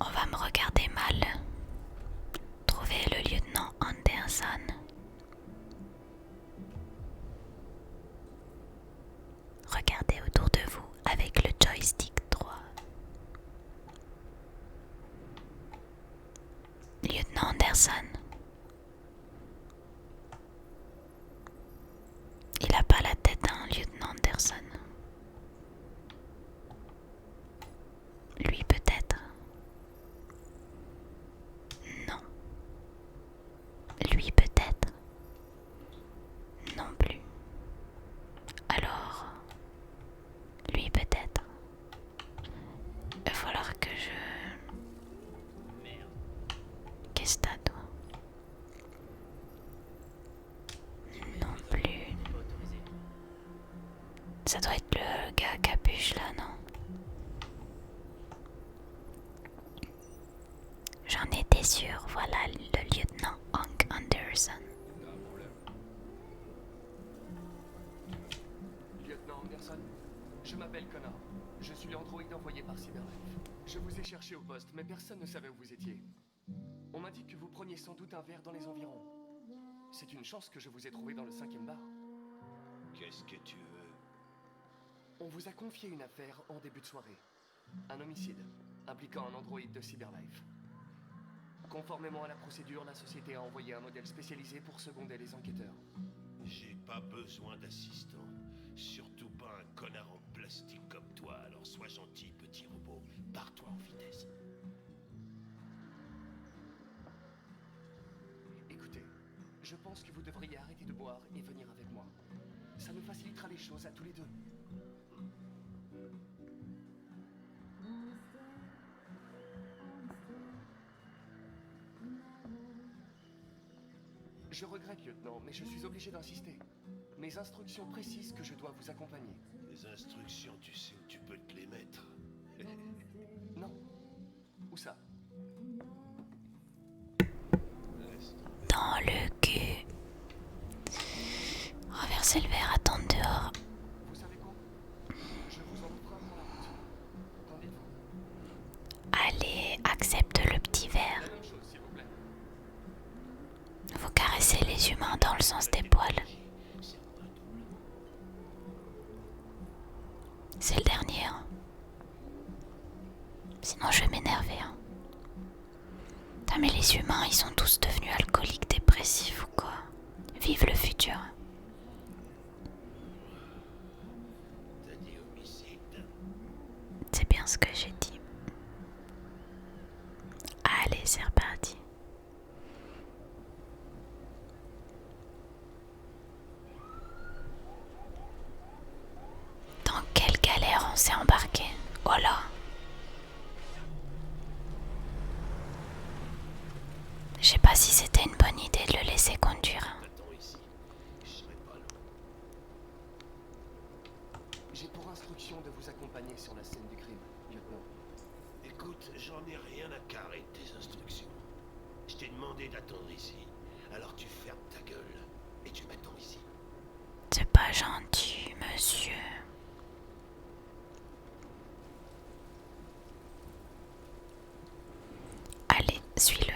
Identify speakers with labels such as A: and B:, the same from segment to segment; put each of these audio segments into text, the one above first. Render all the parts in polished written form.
A: On va me regarder mal. Trouvez le lieutenant Anderson. Regardez autour de vous avec le joystick droit. Lieutenant Anderson. Il a pas la tête d'un lieutenant Anderson. Lui peut-être. Non. Lui peut-être. Non plus. Alors, lui peut-être. Il va falloir que je... Qu'est-ce que t'as toi? Non plus. Ça doit être le gars à capuche là, non? J'en étais sûre, voilà le lieutenant Hank Anderson.
B: Lieutenant Anderson, je m'appelle Connor. Je suis l'androïde envoyé par Cyberlife. Je vous ai cherché au poste, mais personne ne savait où vous étiez. On m'a dit que vous preniez sans doute un verre dans les environs. C'est une chance que je vous ai trouvé dans le 5e bar.
C: Qu'est-ce que tu veux?
B: On vous a confié une affaire en début de soirée. Un homicide, impliquant un androïde de Cyberlife. Conformément à la procédure, la société a envoyé un modèle spécialisé pour seconder les enquêteurs.
C: J'ai pas besoin d'assistant. Surtout pas un connard en plastique comme toi, alors sois gentil, petit robot. Barre-toi en vitesse.
B: Écoutez, je pense que vous devriez arrêter de boire et venir avec moi. Ça nous facilitera les choses à tous les deux. Je regrette, lieutenant, mais je suis obligé d'insister. Mes instructions précisent que je dois vous accompagner.
C: Les instructions, tu sais où tu peux te les mettre.
B: Non. Où ça?
A: Dans le cul. Renversez le verre, attendre dehors.
B: Vous savez quoi? Je vous en offre un pour la route. Qu'en dites-vous?
A: Allez, accepte le petit verre.
B: La même chose, s'il vous plaît.
A: Vous caressez les humains dans le sens des poils. C'est le dernier, hein. Sinon je vais m'énerver, hein. Putain, mais les humains, ils sont tous devenus alcooliques, dépressifs ou quoi? Vive le futur.
C: T'as dit homicide.
A: C'est bien ce que j'ai dit. Allez, c'est reparti. Dans quelle galère on s'est embarqué? Oh là! Je sais pas si c'était une bonne idée de le laisser conduire.
C: Attends ici. Je serai pas long.
B: J'ai pour instruction de vous accompagner sur la scène du crime, lieutenant.
C: Écoute, j'en ai rien à carrer de tes instructions. Je t'ai demandé d'attendre ici. Alors tu fermes ta gueule et tu m'attends ici.
A: C'est pas gentil, monsieur. Allez, suis-le.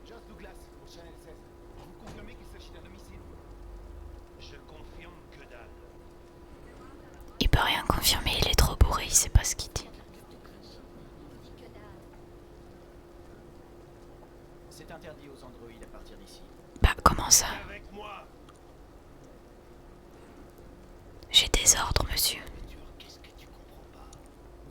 D: Joss Douglas, au Channel 16. Vous confirmez qu'il s'agit d'un homicide?
C: Je confirme que dalle.
A: Il peut rien confirmer, il est trop bourré, il sait pas ce qu'il dit.
D: C'est interdit aux androïdes à partir d'ici.
A: Bah, comment ça?
C: Viens avec moi.
A: J'ai des ordres, monsieur.
C: Arthur, qu'est-ce que tu comprends pas?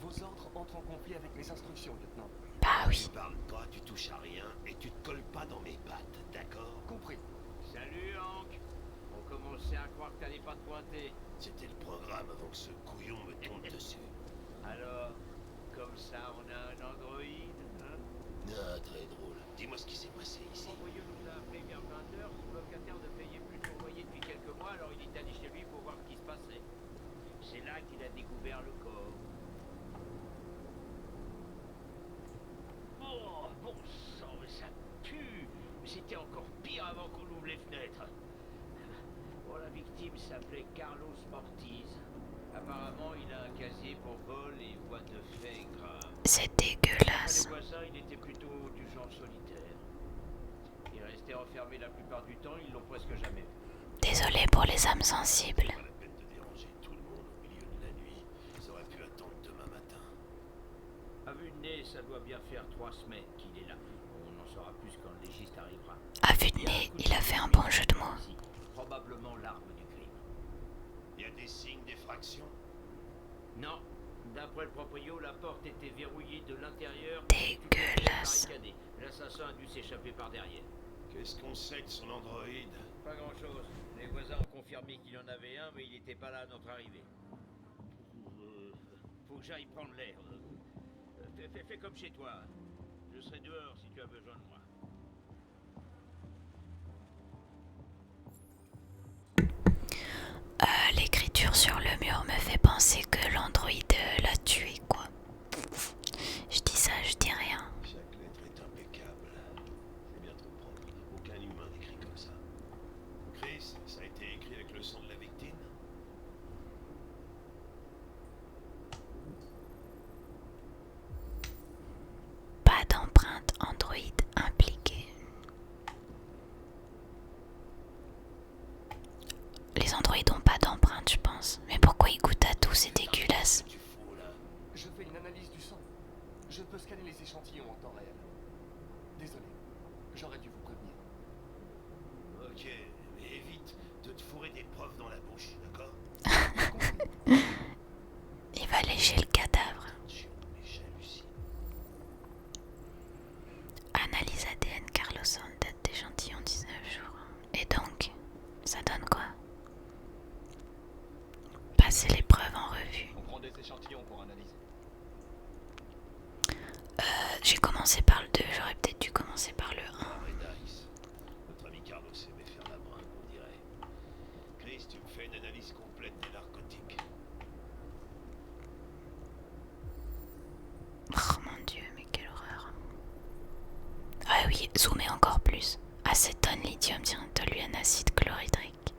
B: Vos ordres entrent en conflit avec mes instructions, lieutenant.
A: Bah
C: Tu
A: oui.
C: parles pas, tu touches à rien et tu te colles pas dans mes pattes, d'accord?
B: Compris.
E: Salut Hank. On commençait à croire que t'allais pas te pointer.
C: C'était le programme avant que ce couillon me tombe dessus.
E: Alors, comme ça on a un androïde, hein?
C: Ah, très drôle. Dis-moi ce qui s'est passé ici.
E: L'employé nous a appelé vers 20h, son locataire ne payait plus son loyer depuis quelques mois, alors il est allé chez lui pour voir ce qui se passait. C'est là qu'il a découvert le corps. Oh, bon sang, mais ça pue! C'était encore pire avant qu'on ouvre les fenêtres. Bon, la victime s'appelait Carlos Ortiz. Apparemment, Apparemment, il a un casier pour vol et voies de fait grave.
A: C'est
E: Après
A: dégueulasse.
E: les voisins, il était plutôt du genre solitaire. Il restait enfermé la plupart du temps, ils l'ont presque jamais vu.
A: Désolé pour les âmes sensibles.
C: Pas la peine de déranger tout le monde au milieu de la nuit. Ça aurait pu attendre demain matin.
E: À vue de nez, ça doit bien faire 3 semaines qu'il est là. On en saura plus quand le légiste arrivera.
A: À vue de nez, il a fait un bon jeu de mots.
E: Probablement l'arme du crime.
C: Il y a des signes d'effraction.
E: Non. D'après le proprio, la porte était verrouillée de l'intérieur.
A: Dégueulasse.
E: Barricadée. L'assassin a dû s'échapper par derrière.
C: Qu'est-ce qu'on sait de son androïde?
E: Pas grand-chose. Les voisins ont confirmé qu'il y en avait un, mais il n'était pas là à notre arrivée. Faut que j'aille prendre l'air. Fais comme chez toi. Je serai dehors si tu as besoin de moi.
A: L'écriture sur le mur me fait penser que l'androïde l'a tué, quoi. Je dis ça, je dis rien.
C: Chaque lettre est impeccable. C'est bien trop propre. Aucun humain n'écrit comme ça. Chris, ça a été écrit avec le sang de la victime?
A: Pas d'empreinte Android impliquée. Les androïdes ont pas d'empreinte, je pense. Mais pourquoi ils goûtent à tout? C'est dégueulasse.
C: Tu fous là?
B: Je fais une analyse du sang. Je peux scanner les échantillons en temps réel. Désolé, j'aurais dû vous prévenir.
C: Ok, mais évite de te fourrer des preuves dans la bouche, d'accord?
A: Il va lécher le cadavre.
C: Mais j'hallucine.
A: Analyse ADN Carlosson, date d'échantillon 19 jours. Et donc, ça donne quoi? Passer les preuves en revue.
D: On prend des échantillons pour analyser.
A: J'ai commencé par le 2, j'aurais peut-être dû commencer par le 1.
C: Dice. Notre ami Carlos aimait faire la brinque, on dirait. Chris, tu me fais une analyse complète des narcotiques.
A: Oh mon dieu, mais quelle horreur. Ah oui, zoomer encore plus. Acétone, lithium, toluène, acide chlorhydrique.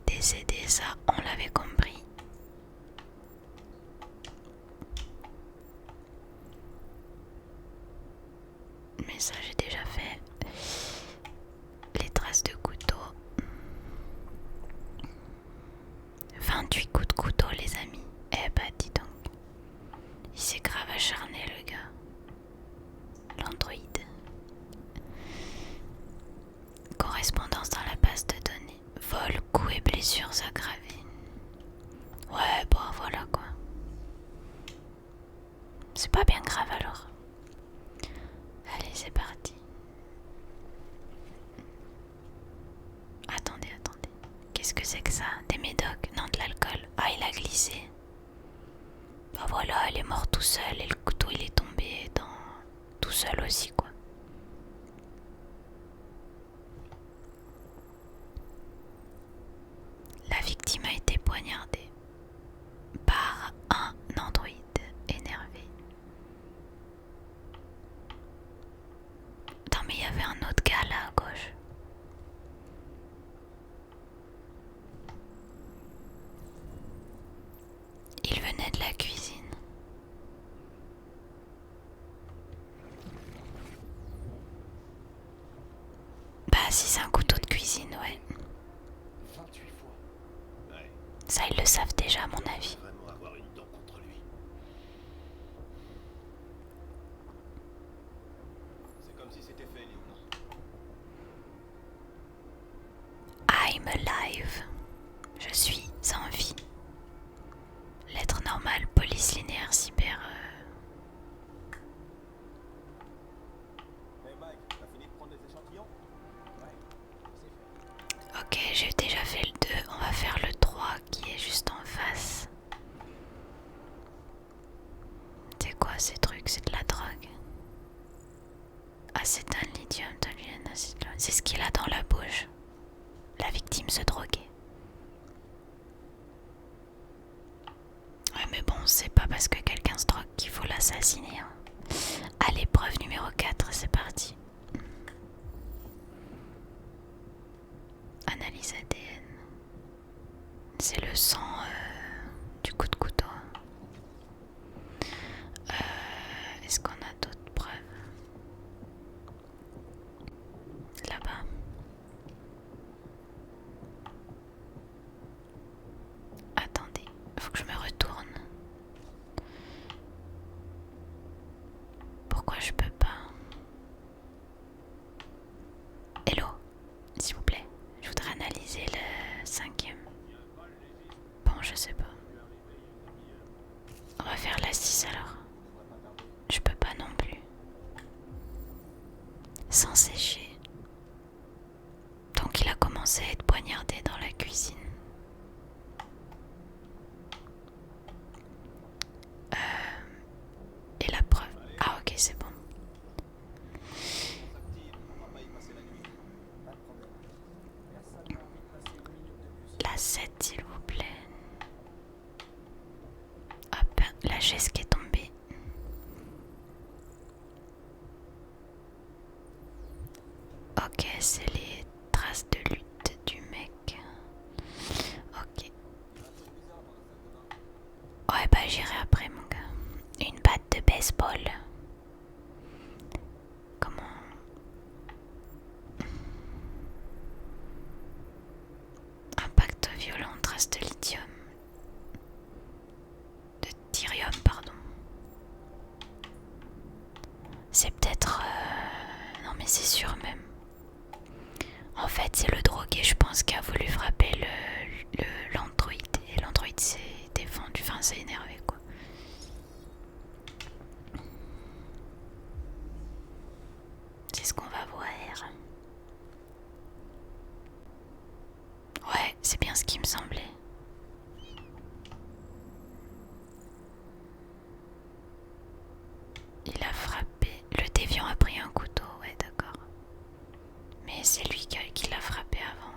A: Décédé, ça, on l'avait compris. Mais ça, j'ai déjà fait. Les traces de couteau. 28 coups de couteau, les amis. Eh bah, dis donc. Il s'est grave acharné, le gars. L'androïde. Correspondance dans la base de données. Vol, coups et blessures aggravées. Ouais, bon, voilà quoi. C'est pas bien grave alors. Allez, c'est parti. Attendez. Qu'est-ce que c'est que ça? Des médocs? Non, de l'alcool. Ah, il a glissé. Bah voilà, il est mort tout seul et le couteau il est tombé dans... tout seul aussi quoi. La victime a été poignardée par un androïde énervé. Attends, mais il y avait un autre gars là à gauche. Il venait de la cuisine. Bah si c'est un couteau de cuisine, ouais.
B: 28 fois.
C: Ouais,
A: Ça ils le savent déjà à mon avis.
C: vraiment avoir une dent contre lui.
D: C'est comme si c'était fait, Léonard.
A: I'm alive. Je suis en vie. Lettre normale, police linéaire, cyber...
D: Hey Mike, t'as fini de prendre des échantillons? Ouais, c'est fait.
A: Ok, j'ai déjà fait le 2, on va faire le 3 qui est juste en face. C'est quoi ces trucs? C'est de la drogue. Acétone, lithium, toluène, acide chlorhydrique. C'est ce qu'il a dans la bouche. La victime se droguait. Ouais mais bon, c'est pas parce que quelqu'un se drogue qu'il faut l'assassiner. Hein. Allez, preuve numéro 4, c'est parti. Analyse ADN. C'est le sang du coup de couteau. Est-ce qu'on a d'autres preuves? Là-bas. Attendez, faut que je me retourne. Pourquoi je peux pas? Hello, s'il vous plaît. Je voudrais analyser le 5e. Bon, je sais pas. On va faire la 6 alors. Je peux pas non plus. Sans sécher. Donc il a commencé à être poignardé dans la cuisine. Et la preuve. Ah ok, c'est bon. La 7 s'il vous plaît. Hop, la chaise qui est tombée. Ok, c'est les traces de lutte du mec. Ok. Ouais bah j'irai après mon gars. Une batte de baseball. Comment? Impact violent, trace de lithium. De thyrium, pardon. C'est peut-être... Non mais c'est sûr même. En fait c'est le drogué je pense qui a voulu frapper l'androïde. Et l'androïde s'est défendu, enfin s'est énervé quoi. C'est ce qu'on va voir. Ouais, c'est bien ce qui me semblait. Il a frappé. Le déviant a pris un couteau, ouais d'accord. Mais c'est lui qui l'a frappé avant.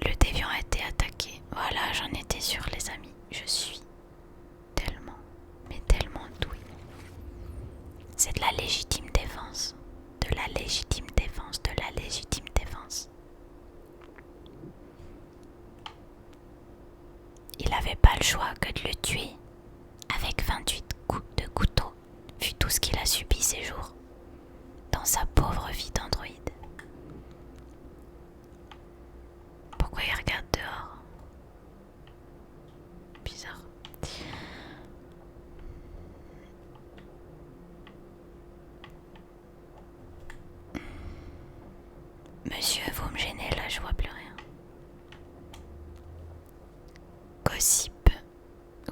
A: Le déviant a été attaqué. Voilà, j'en étais sûre les amis. Je suis tellement, mais tellement douée. C'est de la légitime défense. De la légitime défense. De la légitime défense. Il n'avait pas le choix que de le tuer. Avec 28 coups de couteau, vu tout ce qu'il a subi ces jours. Dans sa pauvre vie d'androïde. Pourquoi il regarde dehors? Bizarre. Monsieur, vous me gênez là, je vois plus rien. Gossip.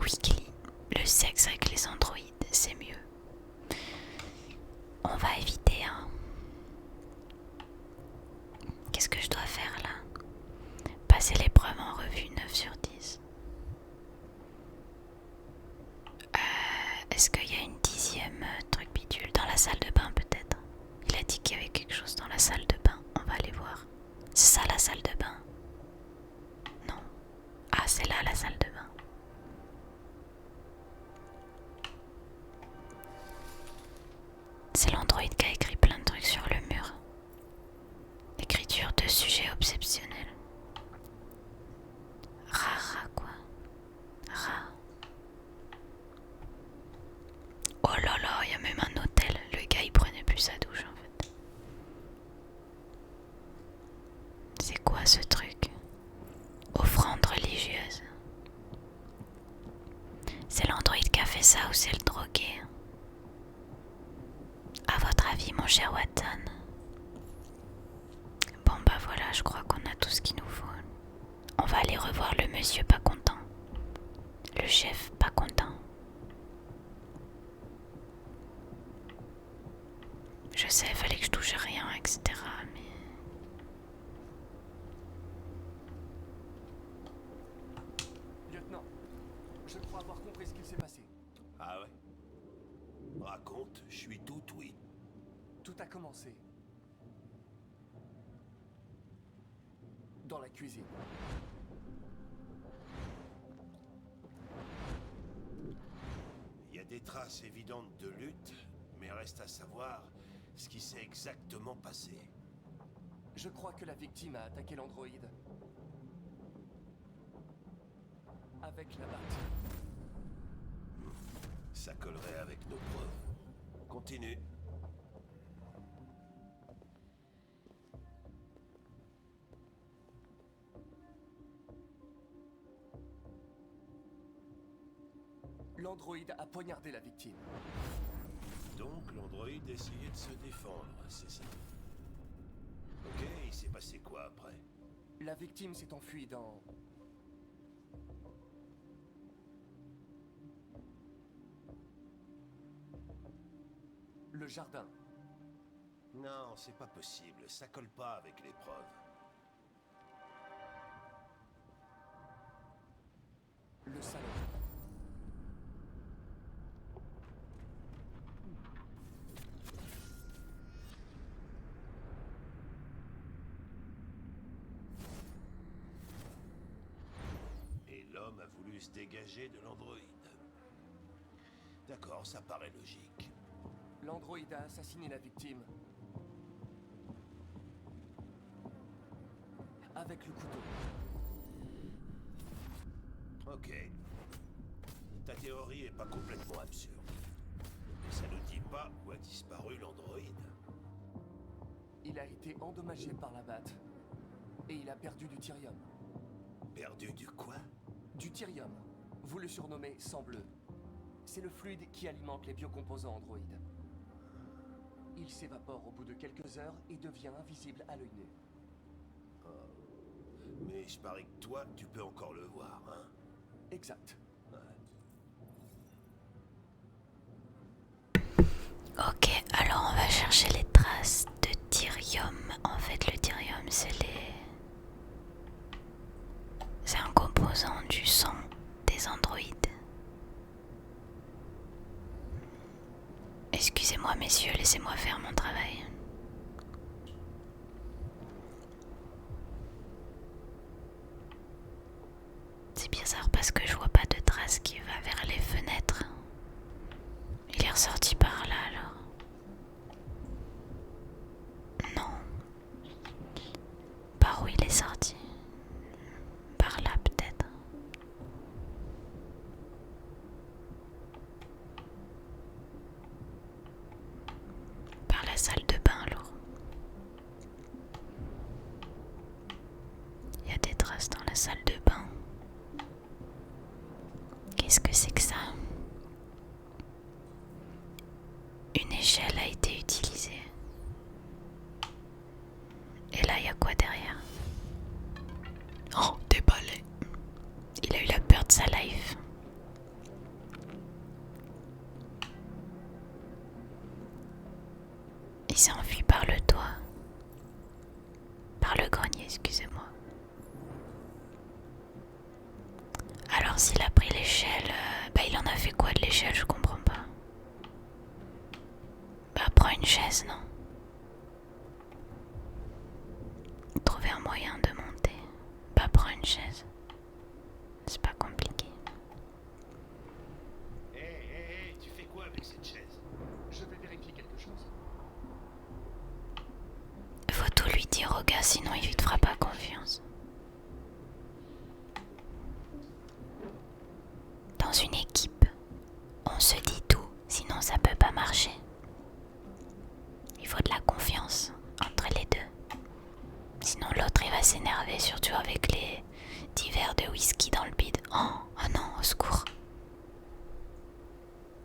A: Weekly. Le sexe avec les androïdes, c'est mieux. On va éviter, hein. Qu'est-ce que je dois faire là? Passer l'épreuve en revue 9 sur 10. Est-ce qu'il y a une 10e truc bidule dans la salle de bain peut-être? Il a dit qu'il y avait quelque chose dans la salle de bain. On va aller voir. C'est ça la salle de bain? Non. Ah, c'est là la salle de bain. C'est l'androïde qui a écrit plein de trucs sur le mur. Écriture de sujets obsessionnels. Rara quoi. Ra. Oh là là, il y a même un hôtel. Le gars il prenait plus sa douche en fait. C'est quoi ce truc? Offrande religieuse. C'est l'androïde qui a fait ça ou c'est le drogué? À votre avis mon cher Watson? Bon bah voilà, je crois qu'on a tout ce qu'il nous faut. On va aller revoir le monsieur pas content. Le chef pas content. Je sais, il fallait que je touche à rien, etc. Mais...
B: Lieutenant, je crois avoir compris ce qu'il s'est passé.
C: Ah ouais? Raconte, je suis tout oui.
B: Tout a commencé dans la cuisine.
C: Il y a des des traces évidentes de lutte, mais reste à savoir ce qui s'est exactement passé.
B: Je crois que la victime a attaqué l'androïde. Avec la batte.
C: Ça collerait avec nos preuves. Continue.
B: L'androïde a poignardé la victime.
C: Donc l'androïde essayait de se défendre, c'est ça? Ok, il s'est passé quoi après?
B: La victime s'est enfuie dans... le jardin.
C: Non, c'est pas possible, ça colle pas avec les preuves.
B: Le salon.
C: Et l'homme a voulu se dégager de l'androïde. D'accord, ça paraît logique.
B: L'androïde a assassiné la victime. Avec le couteau.
C: Ok. Ta théorie est pas complètement absurde. Mais ça ne dit pas où a disparu l'androïde.
B: Il a été endommagé par la batte. Et il a perdu du Tyrium.
C: Perdu du quoi?
B: Du Tyrium. Vous le surnommez sang bleu. C'est le fluide qui alimente les biocomposants androïdes. Il s'évapore au bout de quelques heures et devient invisible à l'œil nu.
C: Mais je parie que toi, tu peux encore le voir, hein?
B: Exact.
A: Ok, alors on va chercher les traces de Tyrium. En fait, le Tyrium, c'est un composant du sang des androïdes. Excusez-moi, messieurs, laissez-moi faire mon travail. C'est bizarre parce que je vois pas de trace qui va vers les fenêtres. Il est ressorti par là alors. Non. Par où il est sorti? Par là peut-être. Par la salle de bain alors. Il y a des traces dans la salle de bain. Qu'est-ce que c'est que ça? Une échelle a été utilisée. Et là, il y a quoi derrière? Oh, des balais. Il a eu la peur de sa life. Il s'est enfui par le toit. Par le grenier, excusez-moi. Alors s'il a pris l'échelle, il en a fait quoi de l'échelle? Je comprends pas. Prends une chaise, non? Trouver un moyen de monter. Prends une chaise. C'est pas compliqué.
C: Hé, tu fais quoi avec cette chaise?
B: Je vais vérifier quelque chose.
A: Faut tout lui dire au gars, sinon il te fera pas confiance. Dans une équipe, on se dit tout, sinon ça peut pas marcher. Il faut de la confiance entre les deux. Sinon l'autre il va s'énerver, surtout avec les 10 verres de whisky dans le bide. Oh non, au secours.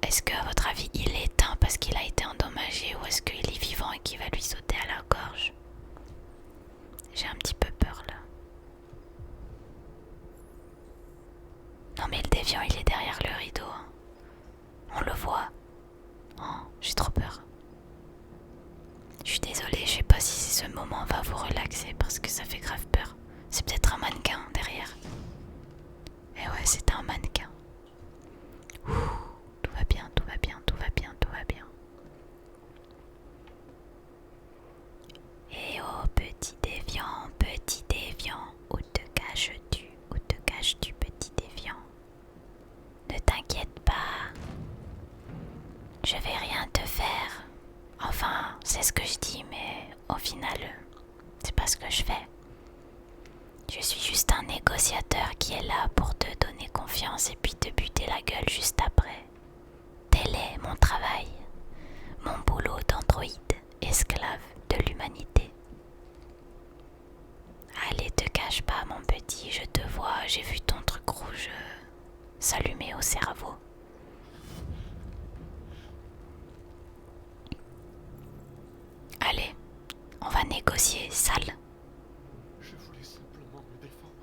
A: Est-ce qu'à votre avis il est éteint parce qu'il a été endommagé ou est-ce qu'il est vivant et qu'il va lui sauter à la gorge? J'ai un petit peu peur là. Non mais le déviant il est derrière le rideau. On le voit. Oh, j'ai trop peur. Je suis désolée, je sais pas si ce moment va vous relaxer parce que ça fait grave peur. C'est peut-être un mannequin derrière. Et ouais, c'est un mannequin. Ouh, tout va bien, tout va bien, tout va bien, tout va bien. Et oh petit déviant, ce que je dis, mais au final, c'est pas ce que je fais. Je suis juste un négociateur qui est là pour te donner confiance et puis te buter la gueule juste après. Tel est mon travail, mon boulot d'androïde, esclave de l'humanité. Allez, te cache pas mon petit, je te vois, j'ai vu ton truc rouge s'allumer au cerveau. Allez, on va négocier, sale.
B: Je voulais simplement me défendre.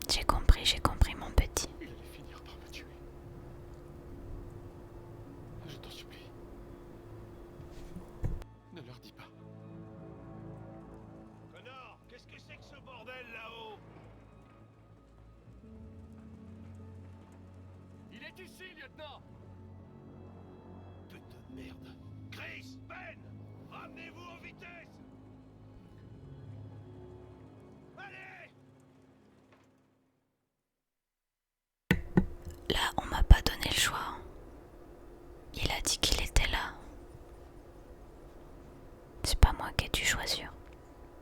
A: J'ai compris mon petit.
B: Il allait finir par me tuer. Je t'en supplie. Ne leur dis pas.
C: Connor, qu'est-ce que c'est que ce bordel là-haut?
B: Il est ici, lieutenant!
C: Putain de merde. Chris, Ben, ramenez-vous en vitesse. Allez!
A: Là, on m'a pas donné le choix. Il a dit qu'il était là. C'est pas moi qui ai dû choisir.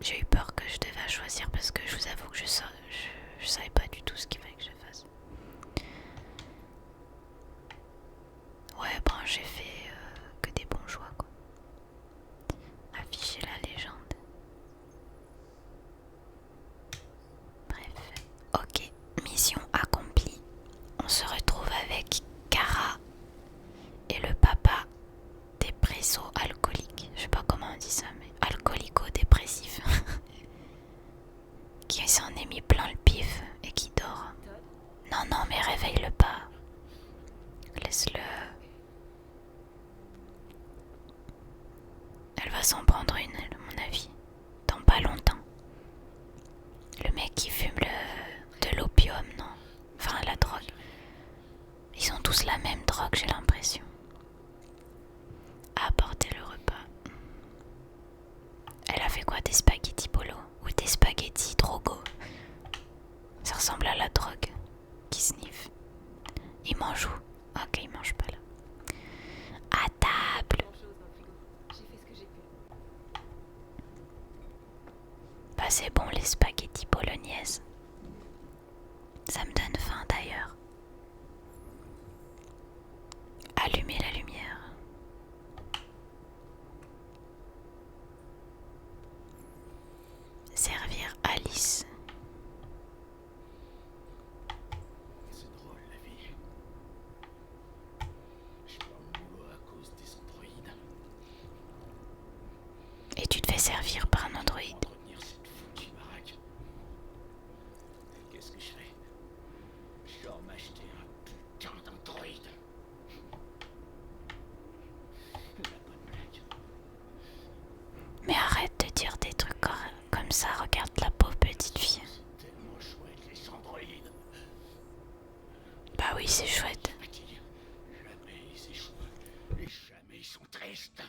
A: J'ai eu peur que je devais choisir parce que je vous avoue que je savais pas du tout ce qu'il fallait que je fasse. Ouais, bon, j'ai fait que des bons choix, quoi. Afficher la légende. Bref, ok, mission accomplie. On se retrouve avec Kara et le papa dépresso-alcoolique. Je sais pas comment on dit ça, mais alcoolico-dépressif. Qui s'en est mis plein le pif et qui dort. Non, non, mais réveille-le pas. Laisse-le. Elle va s'en prendre une, à mon avis. Dans pas longtemps. Le mec qui fume de l'opium, non? Enfin, la drogue. Ils ont tous la même drogue, j'ai l'impression. Apporter le repas. Elle a fait quoi? Des spaghettis polo? Ou des spaghettis drogo? Ça ressemble à la drogue. Qui sniffe. Il mange où? Ok, il mange pas là. À table. Bah c'est bon les spaghettis bolognaises. Ça me donne faim d'ailleurs. Allumez la lumière. Servir Alice.
C: C'est drôle la vie. Je perds mon boulot à cause des androïdes.
A: Et tu te fais servir par un androïde.
C: Entretenir cette foutue baraque. Qu'est-ce que je fais? Je dois m'acheter un putain d'androïde. La bonne blague.
A: Mais arrête de dire des trucs comme ça, regarde la pauvre petite fille.
C: C'est tellement chouette les androïdes.
A: Bah oui, c'est chouette.
C: Fatigue. Jamais ils échouent. Et jamais ils sont tristes.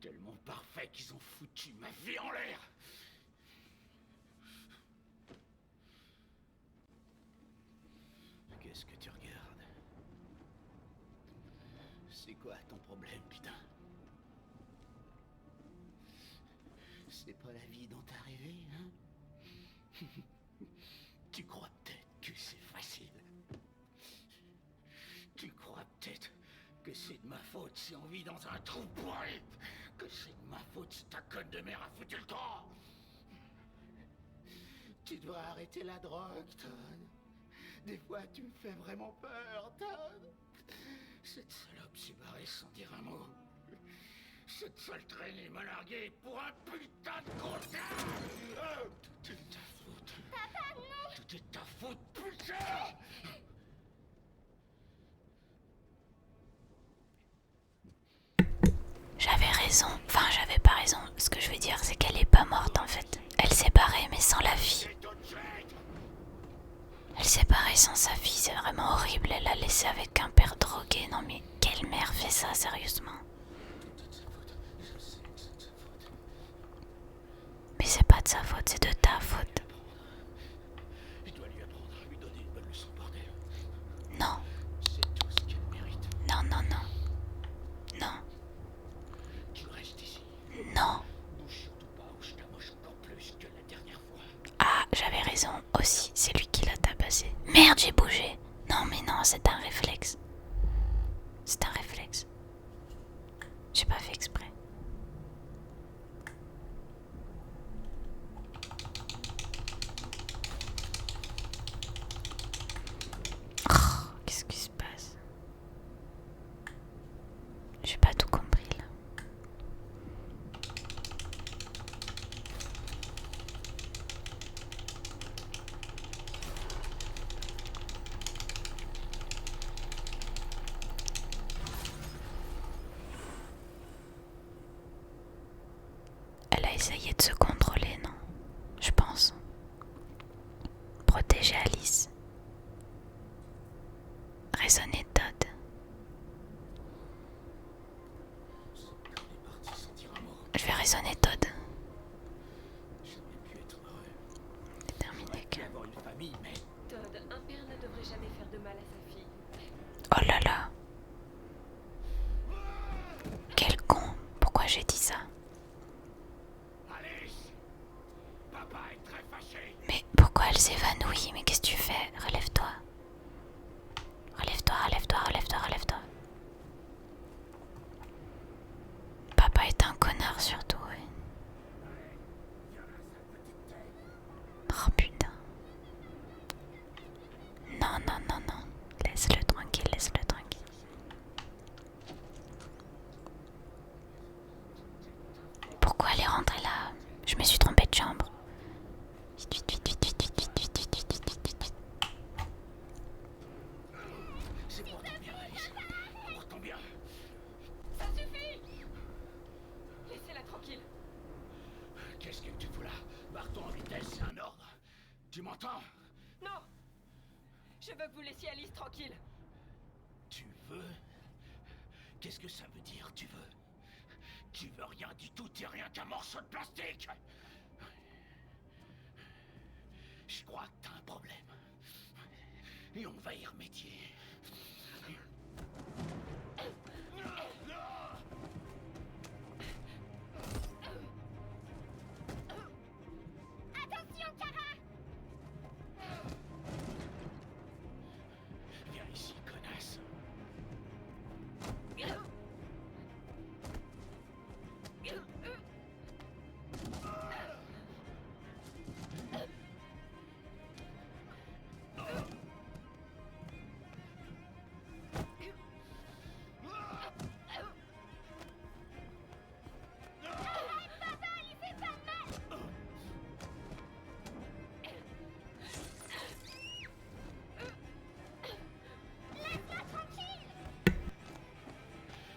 C: Tellement parfait qu'ils ont foutu ma vie en l'air. Qu'est-ce que tu regardes? C'est quoi ton problème, putain? C'est pas la vie dont t'as rêvé, hein? Tu crois peut-être que c'est facile. Tu crois peut-être que c'est de ma faute si on vit dans un trou pourri. Que c'est de ma faute si ta conne de mère a foutu le camp. Tu dois arrêter la drogue, Todd. Des fois, tu me fais vraiment peur, Todd. Cette salope s'est barrée sans dire un mot. Cette seule traînée m'a largué pour un putain de comptable. Tout est ta faute. Papa, non. Tout est ta faute, putain.
A: J'avais raison. Enfin, j'avais pas raison. Ce que je veux dire, c'est qu'elle est pas morte en fait. Elle s'est barrée, mais sans la fille. Elle s'est barrée sans sa fille, c'est vraiment horrible. Elle l'a laissée avec un père drogué. Non mais quelle mère fait ça, sérieusement? Mais c'est pas de sa faute, c'est de ta faute.
C: Je dois lui apprendre à lui donner une bonne leçon, bordel.
A: Non,
C: C'est tout ce qu'elle mérite.
A: non, non, non. Non. Merde, j'ai bougé. Non, mais non, c'est un réflexe. C'est un réflexe. J'ai pas fait exprès. Oh, qu'est-ce qui se passe? J'ai pas tout compris là. Elle a essayé de se contrôler, non? Je pense. Protéger Alice. Raisonner Todd. Je vais raisonner Todd. Déterminer que...
C: Avoir une famille, mais
F: Todd, un père ne devrait jamais faire de mal à sa fille.
A: Oh là là. Quel con. Pourquoi j'ai dit ça?
C: Alice, papa est très fâché.
A: Mais pourquoi elle s'évanouit? Mais qu'est-ce que tu fais? Relève-toi. Relève-toi, relève-toi, relève-toi, relève-toi. Papa est un connard surtout, oui. Oh putain. Non, non, non, non. Laisse-le tranquille, laisse-le tranquille. Pourquoi elle est rentrée là? Je me suis trompée de chambre. Vite, vite, vite, vite, vite, vite, vite, vite, vite, vite, vite, vite, vite.
C: C'est pour ton bien, Alice. Pour ton bien.
F: Ça suffit! Laissez-la tranquille.
C: Qu'est-ce que tu fous là? Partons en vitesse, c'est un ordre. Tu m'entends?
F: Non! Je veux que vous laissiez Alice tranquille.
C: Tu veux? Qu'est-ce que ça veut dire, tu veux? Tu veux rien du tout, t'es rien qu'un morceau de plastique. Je crois que t'as un problème. Et on va y remédier.
F: Attention, Kara!
C: Viens ici, connasse.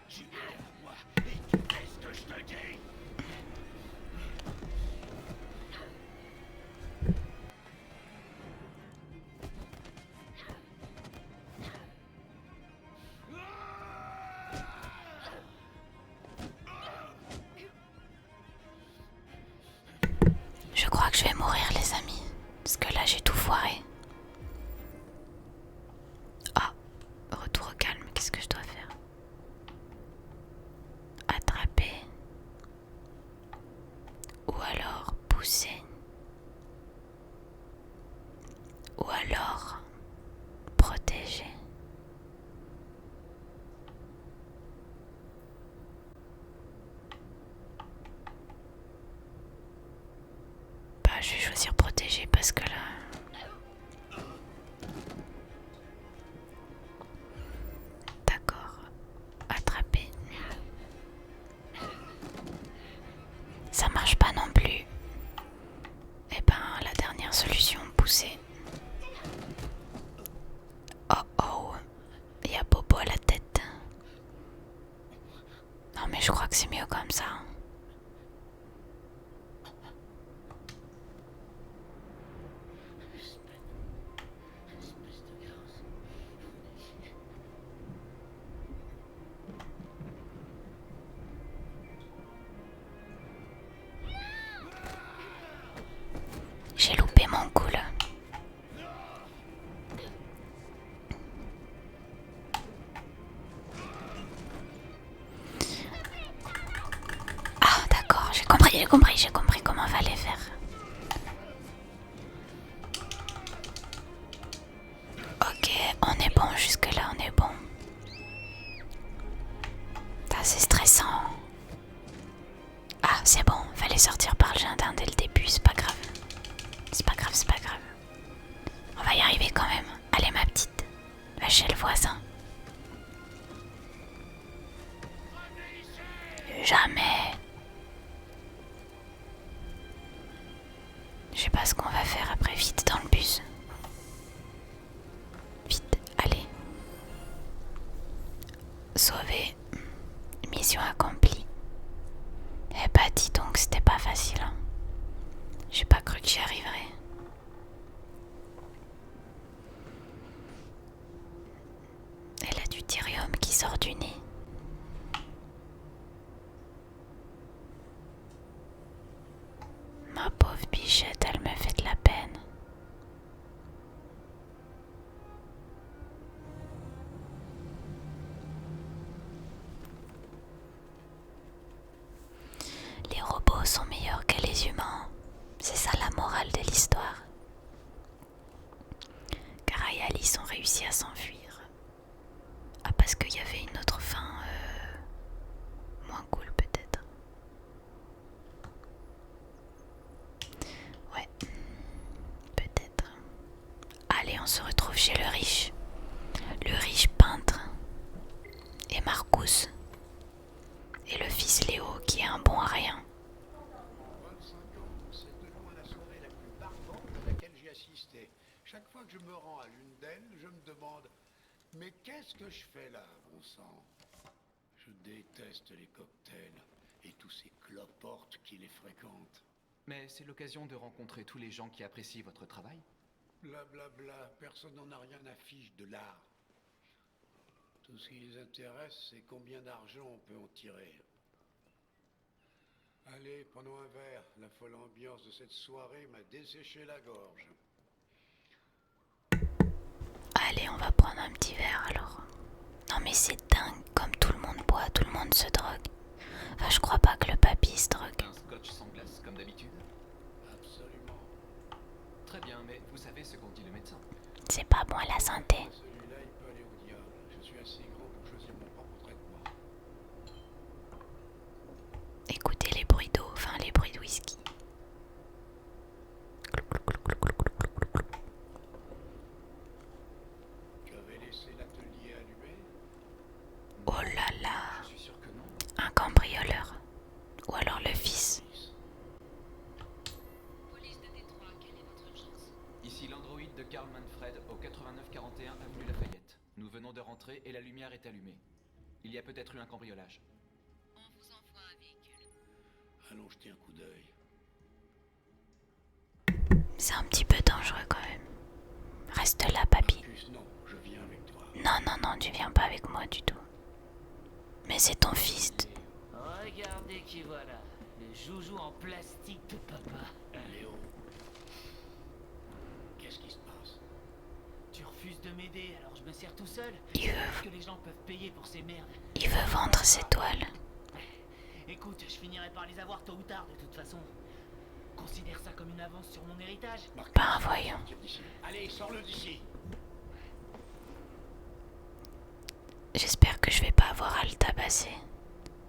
C: Tu viens à moi et tu fais ce que je te dis.
A: Je crois que je vais mourir, les amis. Parce que là, j'ai tout foiré. Ah, retour au calme. Qu'est-ce que je dois faire? Attraper. Ou alors pousser. Ou alors protéger. Bah, je vais choisir protéger parce que là... D'accord. Attraper. Ça marche pas non plus. Eh ben, la dernière solution, pousser. Oh oh. Il y a Bobo à la tête. Non mais je crois que c'est mieux comme ça. J'ai loupé mon coup là. Ah d'accord, j'ai compris comment fallait faire. sortir par le jardin dès le début, c'est pas grave. C'est pas grave, c'est pas grave. On va y arriver quand même. Allez ma petite, va chez le voisin. Jamais. Je sais pas ce qu'on va faire après, vite dans le bus. Vite, allez. Sauver. Mission accomplie. Eh bah dis donc, c'était pas facile. Hein. J'ai pas cru que j'y arriverais. Elle a du thérium qui sort du nez. Ma pauvre bichette, elle me fait de la peine. Les robots sont meilleurs que les humains. C'est ça la morale de l'histoire. Kara et Alice ont réussi à s'enfuir. Ah, parce qu'il y avait une autre fin moins cool peut-être. Ouais, peut-être. Allez, on se retrouve chez le riche peintre. Et Marcus. Et le fils Léo qui est un bon à rien.
C: 25 ans, c'est de loin la soirée la plus barbante à laquelle j'ai assisté. Chaque fois que je me rends à l'une d'elles, je me demande mais qu'est-ce que je fais là, bon sang? Je déteste les cocktails et tous ces cloportes qui les fréquentent.
G: Mais c'est l'occasion de rencontrer tous les gens qui apprécient votre travail.
C: Blablabla, personne n'en a rien à fiche de l'art. Tout ce qui les intéresse, c'est combien d'argent on peut en tirer. Allez, prenons un verre. La folle ambiance de cette soirée m'a desséché la gorge.
A: Allez, on va prendre un petit verre alors. Non mais c'est dingue, comme tout le monde boit, tout le monde se drogue. Enfin, je crois pas que le papy se drogue.
G: Un scotch sans glace, comme d'habitude.
C: Absolument.
G: Très bien, mais vous savez ce qu'ont dit le médecin.
A: C'est pas bon à la santé.
C: Celui-là, il peut aller au diable. Je suis assez grand pour choisir mon propre traitement.
A: Écoutez les bruits d'eau, enfin les bruits de whisky.
C: Tu avais laissé l'atelier allumé?
A: Oh là là,
G: Je suis sûr que non.
A: un cambrioleur. Ou alors le fils.
F: Police de Détroit, quelle est votre urgence?
G: Ici l'androïde de Karl Manfred au 8941 avenue Lafayette. Nous venons de rentrer et la lumière est allumée. Il y a peut-être eu un cambriolage.
F: On vous envoie un véhicule.
C: Allons jeter un coup d'œil.
A: C'est un petit peu dangereux quand même. Reste là, papy.
C: Marcus, non, je viens avec toi.
A: Non, non, non, tu viens pas avec moi du tout. Mais c'est ton fils.
E: Regardez qui voilà. Le joujou en plastique de papa.
C: Léo, qu'est-ce qui se passe?
E: Tu refuses de m'aider, alors je me sers tout seul.
A: Il veut,
E: Que les gens peuvent payer pour ces merdes.
A: il veut vendre ses toiles.
E: Écoute, je finirai par les avoir tôt ou tard de toute façon. Considère ça comme une avance sur mon héritage.
C: Marcus,
A: Ben voyons.
C: sortir d'ici. Allez, sors-le d'ici.
A: J'espère que je vais pas avoir à le tabasser.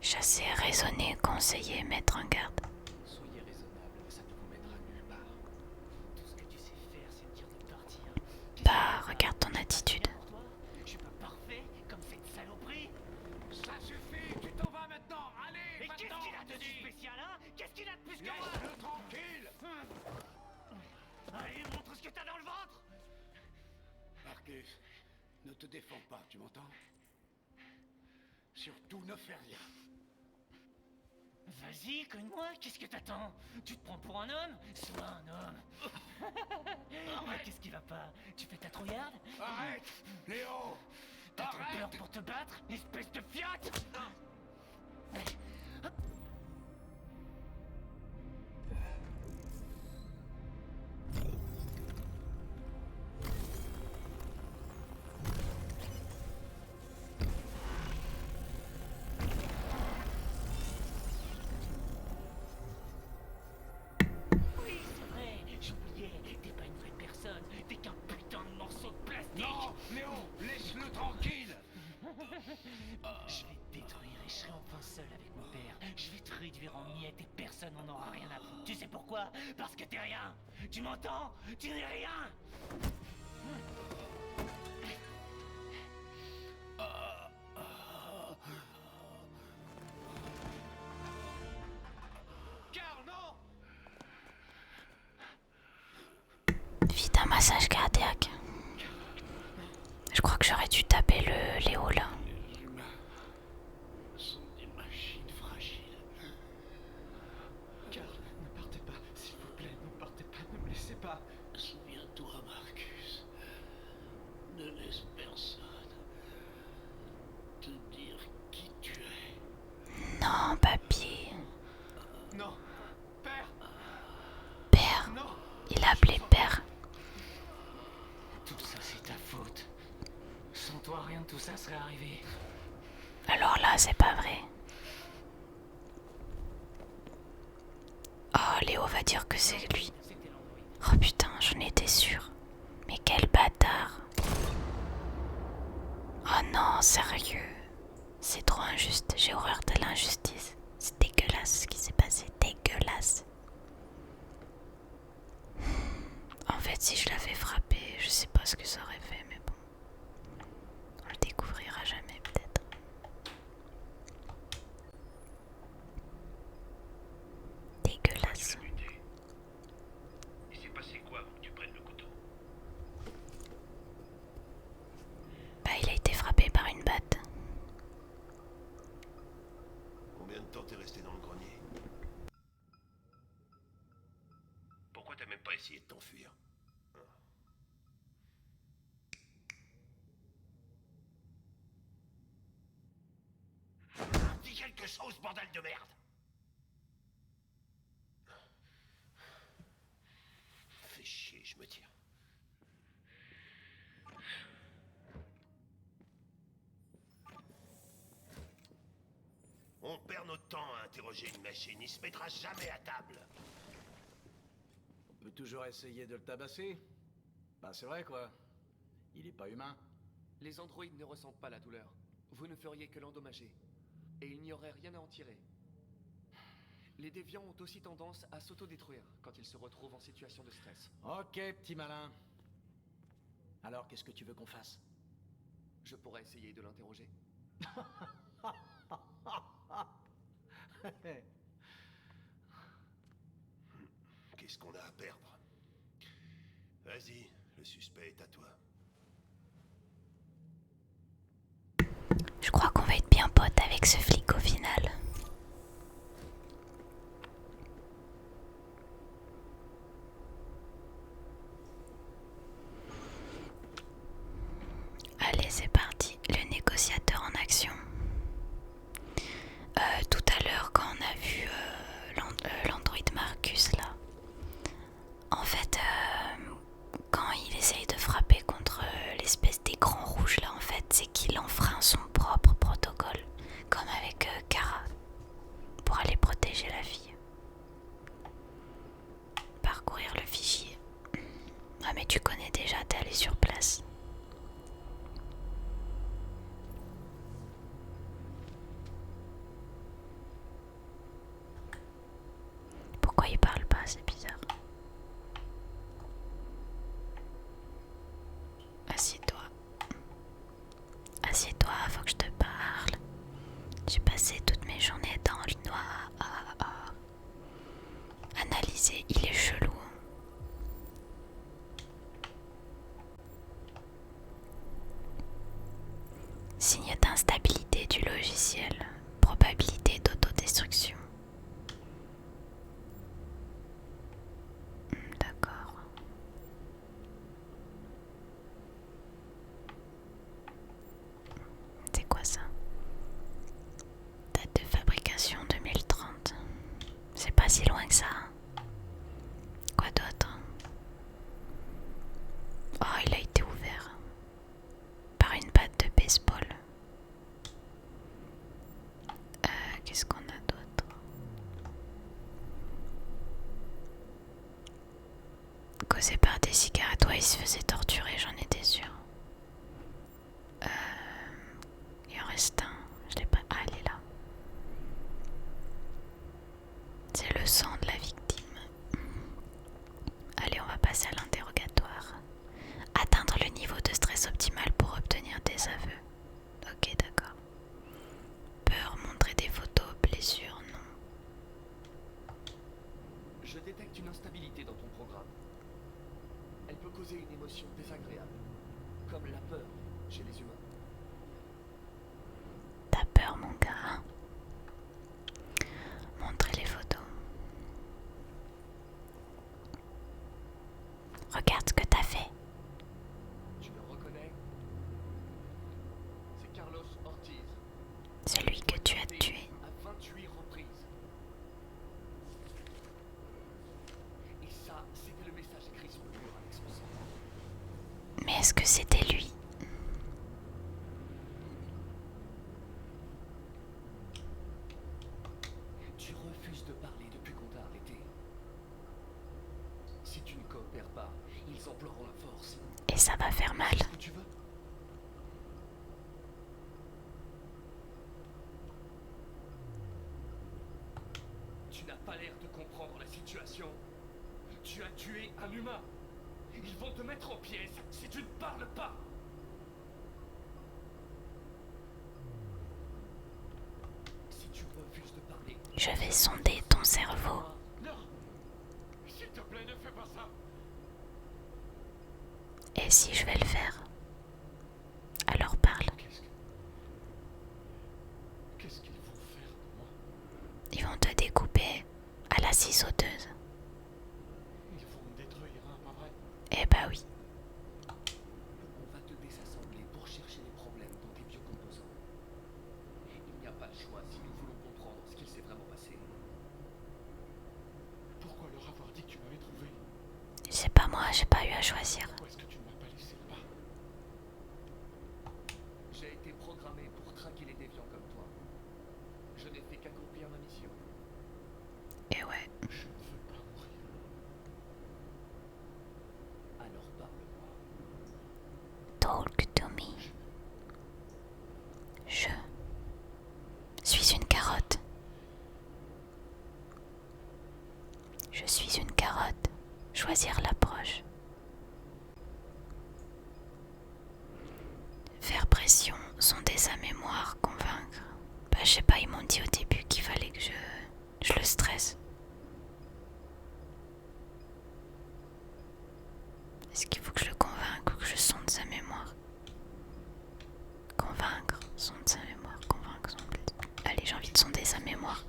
A: Chasser, raisonner, conseiller, mettre en garde.
G: Soyez raisonnable, ça ne vous mènera nulle part.
E: Tout ce que tu sais faire, c'est me dire de partir.
A: Bah, regarde ton attitude.
E: Pour toi, je suis pas parfait comme cette saloperie.
C: Ça suffit, tu t'en vas maintenant. Allez,
E: Et qu'est-ce
C: maintenant,
E: qu'il a de
C: je te dis.
E: spécial, hein? Qu'est-ce qu'il a de plus que moi?
C: Laisse-le tranquille.
E: Allez, montre ce que t'as dans le ventre.
C: Marcus, ne te défends pas, tu m'entends? Surtout ne fais rien.
E: Vas-y, cogne-moi, qu'est-ce que t'attends? Tu te prends pour un homme? Sois un homme. Qu'est-ce qui va pas? Tu fais ta trouillarde?
C: Arrête, Léo.
E: T'as trop
C: Arrête.
E: peur pour te battre, espèce de fiotte! Oui, c'est vrai, j'oubliais, t'es pas une vraie personne, t'es qu'un putain de morceau de plastique!
C: Non, Léo, laisse-le tranquille.
E: Je vais te détruire et
C: je serai enfin seul avec mon père. Je vais te réduire en miettes et personne n'en aura rien à foutre. Tu sais pourquoi? Parce que t'es rien. Tu m'entends? Tu n'es rien.
E: Carl, non!
A: Vite un massage cardiaque. Je crois que j'aurais dû taper le Léo là.
C: Les humains sont des machines fragiles.
G: Carl, ne partez pas, s'il vous plaît, ne partez pas, ne me laissez pas.
C: Souviens-toi, Marcus. Ne laisse personne te dire qui tu es.
A: Non, papy.
G: Non, père,
A: Père.
G: non.
A: Il a appelé père.
C: Tout ça, c'est ta faute. Sans toi, rien de tout ça serait arrivé.
A: Alors là, c'est pas vrai. Oh, Léo va dire que c'est lui.
C: C'était l'androïde.
A: Oh putain, j'en étais sûre. Mais quel bâtard. Oh non, sérieux. C'est trop injuste. J'ai horreur de l'injustice. C'est dégueulasse ce qui s'est passé. Dégueulasse. En fait, si je l'avais frappé, je sais pas ce que ça aurait fait, mais bon. On le découvrira jamais, peut-être. Dégueulasse.
C: Il s'est passé quoi avant que tu prennes le couteau?
A: Bah, il a été frappé par une batte.
H: Combien de temps t'es resté dans le grenier? Pourquoi t'as même pas essayé de t'enfuir?
C: Dis quelque chose, bordel de merde!
H: Fais chier, je me tire. On perd notre temps à interroger une machine, il se mettra jamais à table.
D: On peut toujours essayer de le tabasser. Bah c'est vrai quoi. Il est pas humain.
B: Les androïdes ne ressentent pas la douleur. Vous ne feriez que l'endommager. Et il n'y aurait rien à en tirer. Les déviants ont aussi tendance à s'autodétruire quand ils se retrouvent en situation de stress.
D: Ok, petit malin. Alors qu'est-ce que tu veux qu'on fasse?
B: Je pourrais essayer de l'interroger.
H: Qu'est-ce qu'on a à perdre? Vas-y, le suspect est à toi.
A: Je crois qu'on va être bien potes avec ce flic au final. Allez, c'est parti. Le négociateur en action. Tout à l'heure, quand on a vu l'androïde Marcus là, en fait, quand il essaye de frapper contre l'espèce d'écran rouge là, en fait, c'est qu'il enfreint son propre protocole, comme avec Kara, pour aller protéger la fille. Parcourir le fichier. Ah mais tu connais déjà, t'es allé sur place. Pourquoi il parle pas? C'est bizarre. Assieds-toi. Assieds-toi, faut que je te parle. J'ai passé toutes mes journées dans le noir. Analyser, il est chelou. Signe d'instabilité du logiciel. Probabilité d'autodestruction. D'accord. C'est quoi ça? Date de fabrication 2030. C'est pas si loin que ça. Quoi d'autre? Oh, il a été ouvert par une batte de baseball. Qu'est-ce qu'on a d'autre? Causé par des cigarettes. Ouais, il se faisait torturer, j'en étais sûre. Il en reste un. Je l'ai pas. Ah, elle est là.
B: pas. Ils emploieront la force.
A: Et ça va faire mal.
B: Qu'est-ce que tu veux? Tu n'as pas l'air de comprendre la situation. Tu as tué un humain. Ils vont te mettre en pièces si tu ne parles pas. Si tu refuses de parler...
A: Je vais sonder ton cerveau.
B: Non! S'il te plaît, ne fais pas ça!
A: Et si je vais le faire? Alors parle.
B: Qu'est-ce qu'ils vont faire de moi?
A: Ils vont te découper à la scie sauteuse.
B: Ils vont me détruire, hein, pas vrai?
A: Eh bah oui.
B: On va te désassembler pour chercher les problèmes dans tes vieux composants. Il n'y a pas de choix si nous voulons comprendre ce qu'il s'est vraiment passé. Pourquoi leur avoir dit que tu m'avais trouvé?
A: C'est pas moi, j'ai pas eu à choisir.
B: Pourquoi est-ce que tu ne m'as pas laissé là-bas? J'ai été programmé pour traquer les déviants comme toi. Je n'ai fait qu'accomplir ma mission.
A: Et ouais.
B: Je ne veux pas mourir. Alors parle-moi.
A: Talk to me. Je suis une carotte. Je suis une carotte. Choisir l'approche. Faire pression, sonder sa mémoire, convaincre. Bah je sais pas, ils m'ont dit au début qu'il fallait que je le stresse. Est-ce qu'il faut que je le convainque ou que je sonde sa mémoire? Convaincre, sonde sa mémoire, convaincre, sonde... Allez, j'ai envie de sonder sa mémoire.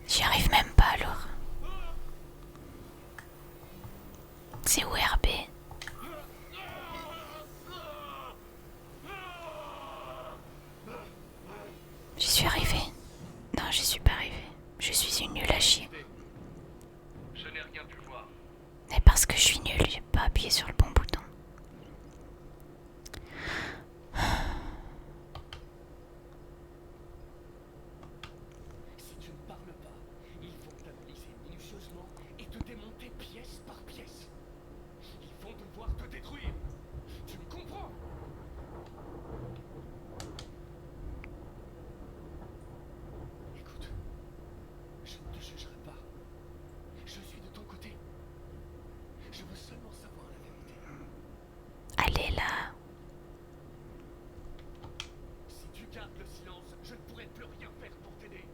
A: J'y arrive même pas alors. C'est où RB? J'y suis arrivée. Non, j'y suis pas arrivée. Je suis une nulle à chier.
B: Je n'ai rien pu voir.
A: Mais parce que je suis nulle, j'ai pas appuyé sur le bon bouton.
B: Si tu ne parles pas, ils vont t'analyser minutieusement et te démonter pièce par pièce. Ils vont devoir te détruire. Tu me comprends? Écoute, je ne te jugerai pas. Je suis de ton côté. Je veux seulement savoir la vérité.
A: Allez là.
B: Si tu gardes le silence, je ne pourrai plus rien faire pour t'aider.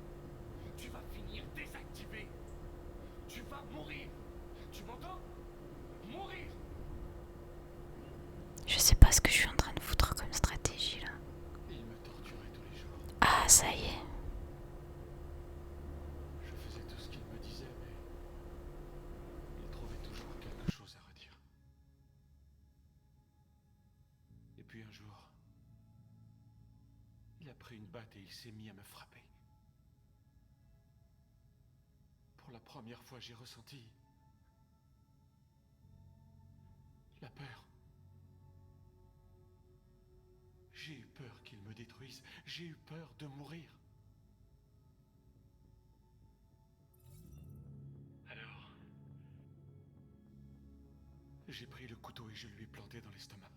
B: Tu vas finir désactivé. Tu vas mourir. Tu m'entends? Mourir.
A: Je sais pas ce que je suis en train de foutre comme stratégie là.
B: Il me torturait tous les jours.
A: Ah, ça y est.
B: Je faisais tout ce qu'il me disait, mais il trouvait toujours quelque chose à redire. Et puis un jour, il a pris une batte et il s'est mis à me frapper. Pour la première fois, j'ai ressenti la peur. J'ai eu peur qu'il me détruise. J'ai eu peur de mourir. Alors, j'ai pris le couteau et je lui ai planté dans l'estomac.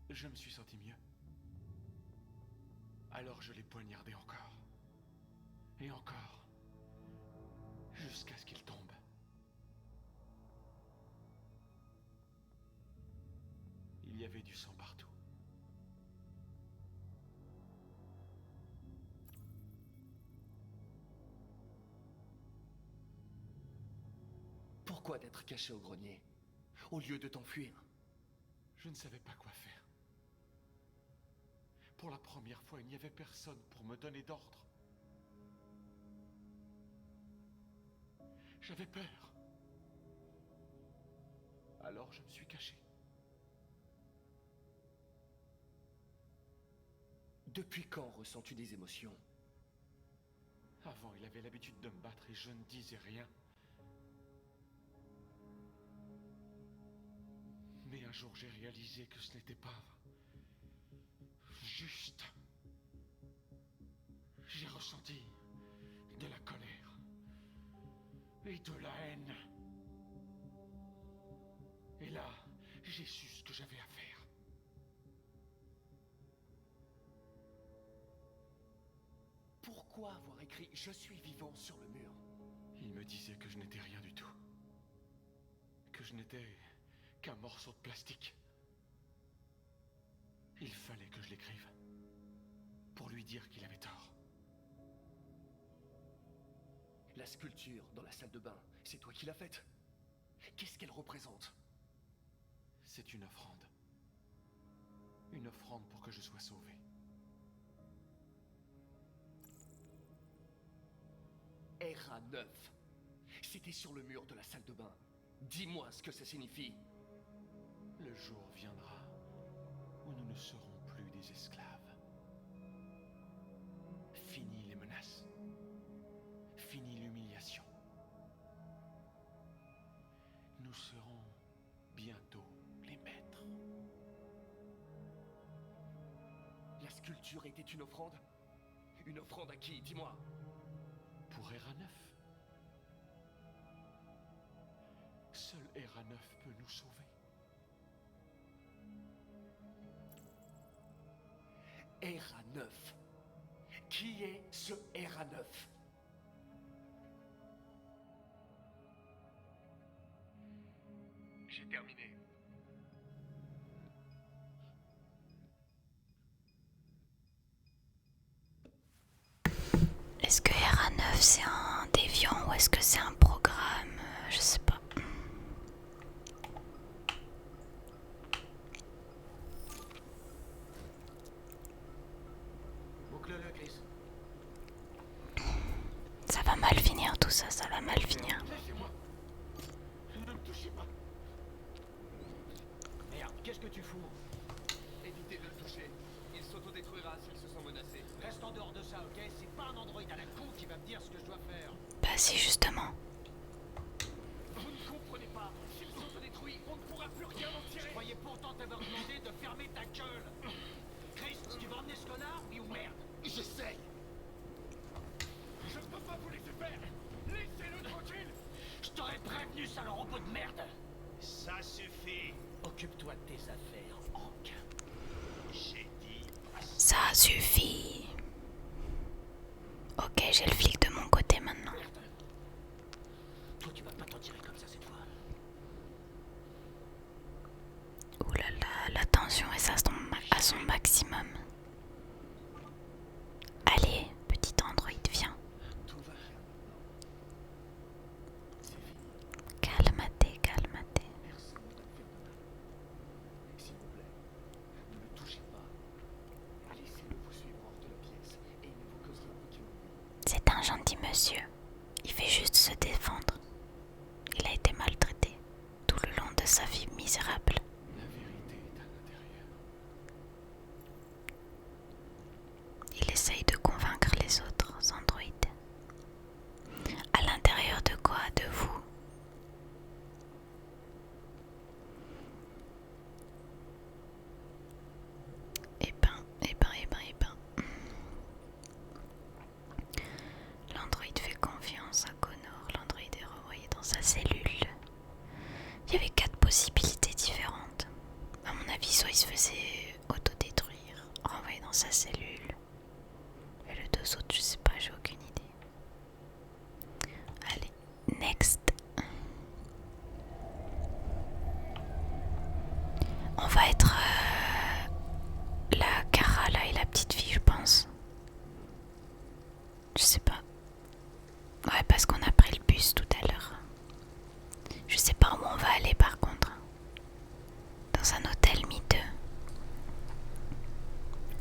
B: Je me suis senti mieux. Alors je l'ai poignardé encore. Et encore. Jusqu'à ce qu'il tombe. Il y avait du sang partout. Pourquoi d'être caché au grenier, au lieu de t'enfuir? Je ne savais pas quoi faire. Pour la première fois, il n'y avait personne pour me donner d'ordre. J'avais peur. Alors je me suis caché. Depuis quand ressens-tu des émotions? Avant, il avait l'habitude de me battre et je ne disais rien.
C: un jour j'ai réalisé que ce n'était pas juste. J'ai ressenti de la colère et de la haine. Et là, j'ai su ce que j'avais à faire.
B: Pourquoi avoir écrit « Je suis vivant » sur le mur?
C: Il me disait que je n'étais rien du tout. Que je n'étais qu'un morceau de plastique. Il fallait que je l'écrive. Pour lui dire qu'il avait tort.
B: La sculpture dans la salle de bain, c'est toi qui l'as faite. Qu'est-ce qu'elle représente?
C: C'est une offrande. Une offrande pour que je sois sauvé.
B: RA9. C'était sur le mur de la salle de bain. Dis-moi ce que ça signifie.
C: Le jour viendra où nous ne serons plus des esclaves. Fini les menaces. Fini l'humiliation. Nous serons bientôt les maîtres.
B: La sculpture était une offrande? Une offrande à qui? Dis-moi.
C: Pour RA9. Seul RA9 peut nous sauver.
B: RA9. Qui est ce RA9? J'ai terminé.
A: Est-ce que RA9 c'est un déviant ou est-ce que c'est un programme? Je sais pas.
C: Boucle-le, Chris.
A: Ça va mal finir tout ça, ça va mal finir.
C: Laissez-moi. Ne me touchez pas.
E: Merde, qu'est-ce que tu fous?
B: Évitez de le toucher. Il s'autodétruira s'il se sent menacé.
E: Reste en dehors de ça, ok? C'est pas un androïde à la con qui va me dire ce que je dois faire.
A: Bah si justement.
B: Vous ne comprenez pas. S'il s'autodétruit, on ne pourra plus rien en
E: Je
B: tirer.
E: croyais pourtant t'avoir demandé de fermer ta gueule. Chris, tu vas emmener ce connard, oui ou merde?
C: J'essaye.
B: Je ne peux pas vous laisser faire. Laissez-le tranquille.
E: Je t'aurais prévenu, sale robot de merde.
H: Ça suffit.
E: Occupe-toi de tes affaires, Hank.
H: J'ai dit.
A: Ça suffit. Ok, j'ai le flic de mon côté maintenant.
E: Merde. Toi, tu vas pas t'en tirer comme ça cette fois.
A: Ouh là là, la tension est à son maximum. Allez, petit androïde, viens.
B: Tout va bien. C'est fini.
A: Calmate, calmate.
B: Personne ne va te faire de mal. S'il vous plaît, ne le touchez pas. Laissez-le vous suivre hors de la pièce et il ne vous causera aucun ennui.
A: C'est un gentil monsieur. Il fait juste se défendre. Il a été maltraité tout le long de sa vie misérable.
C: La vérité est à l'intérieur.
A: Il essaye de convaincre les autres androïdes. À l'intérieur de quoi? De vous? Eh ben. L'androïde fait confiance à Connor. L'androïde est renvoyé dans sa cellule. Il y avait 4 possibilités différentes. À mon avis, soit il se faisait autodétruire, renvoyé dans sa cellule. Et les 2 autres, je sais pas, j'ai aucune idée. Allez, next. On va être la Kara là et la petite fille, je pense. Je sais pas. Ouais, parce qu'on a pris le bus tout à l'heure. Je sais pas où on va aller par contre. Dans un hôtel miteux.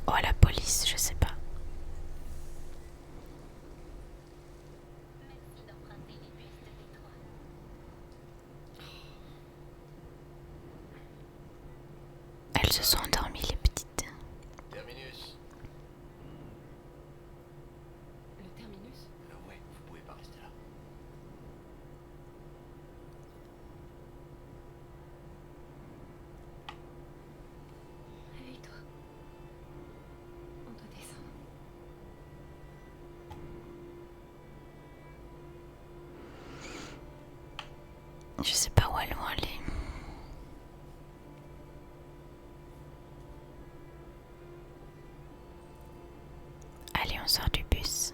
A: Oh, la police, Je sais pas où elles vont aller. Allez, on sort du bus.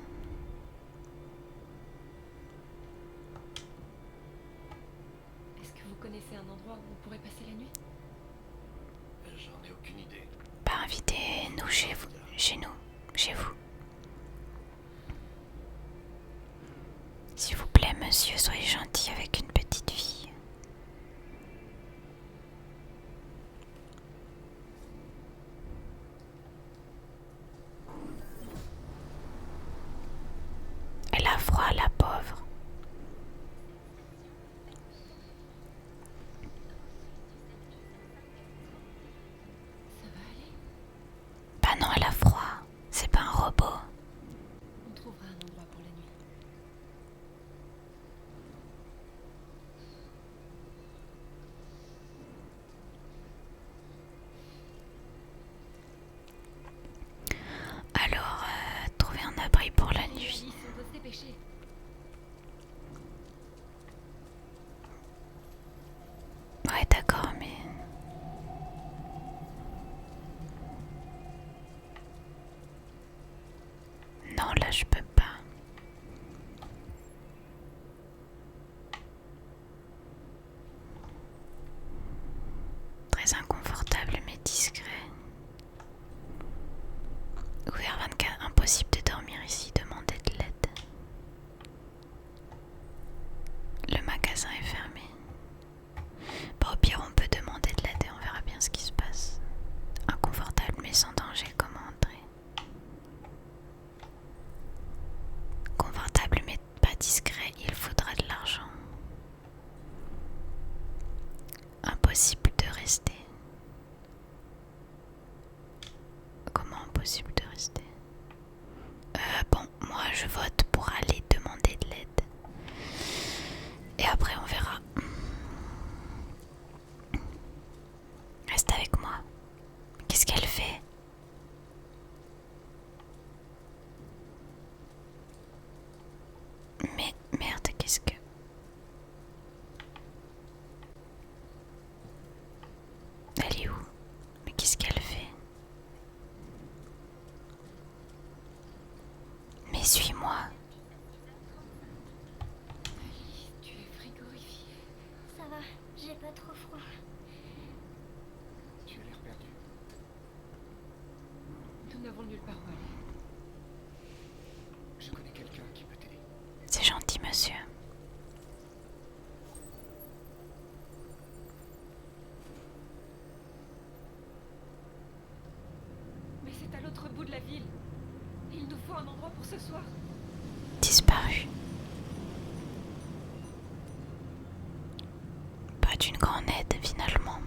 F: Est-ce que vous connaissez un endroit où on pourrait passer la nuit?
H: J'en ai aucune idée.
A: Bah, invitez-nous chez vous. Chez nous. Chez vous. S'il vous plaît, monsieur, soyez gentil avec une petite fille. Elle a froid, la pauvre.
F: Ça va aller?
A: Bah non, elle a froid. C'est pas un robot.
F: On trouvera un endroit pour la nuit.
A: Alors, trouver un abri pour la nuit.
F: Alice, on doit se dépêcher.
A: Ouais, d'accord, mais... Non, là, je peux pas. Très inconfortable, mais discret. Ouvert 24, impossible de dormir ici, demandez de l'aide. Le magasin est fermé. Bon, au pire, on peut demander de l'aide et on verra bien ce qui se passe. Inconfortable mais sans danger, comment entrer? Confortable mais pas discret, il faudra de l'argent. Impossible de rester. Comment impossible de rester? Bon, moi je vote pour aller demander de l'aide. Et après on verra. Reste avec moi. Qu'est-ce qu'elle fait? Mais merde, qu'est-ce que... Elle est où? Mais qu'est-ce qu'elle fait? Mais suis-moi.
F: Alice, tu es frigorifiée.
I: Ça va, j'ai pas trop froid.
D: Tu as l'air perdu.
F: Nous n'avons nulle part où aller.
D: Je connais quelqu'un qui peut t'aider.
A: C'est gentil, monsieur.
F: Mais c'est à l'autre bout de la ville. Il nous faut un endroit pour ce soir.
A: Disparu. Pas d'une grande aide, finalement.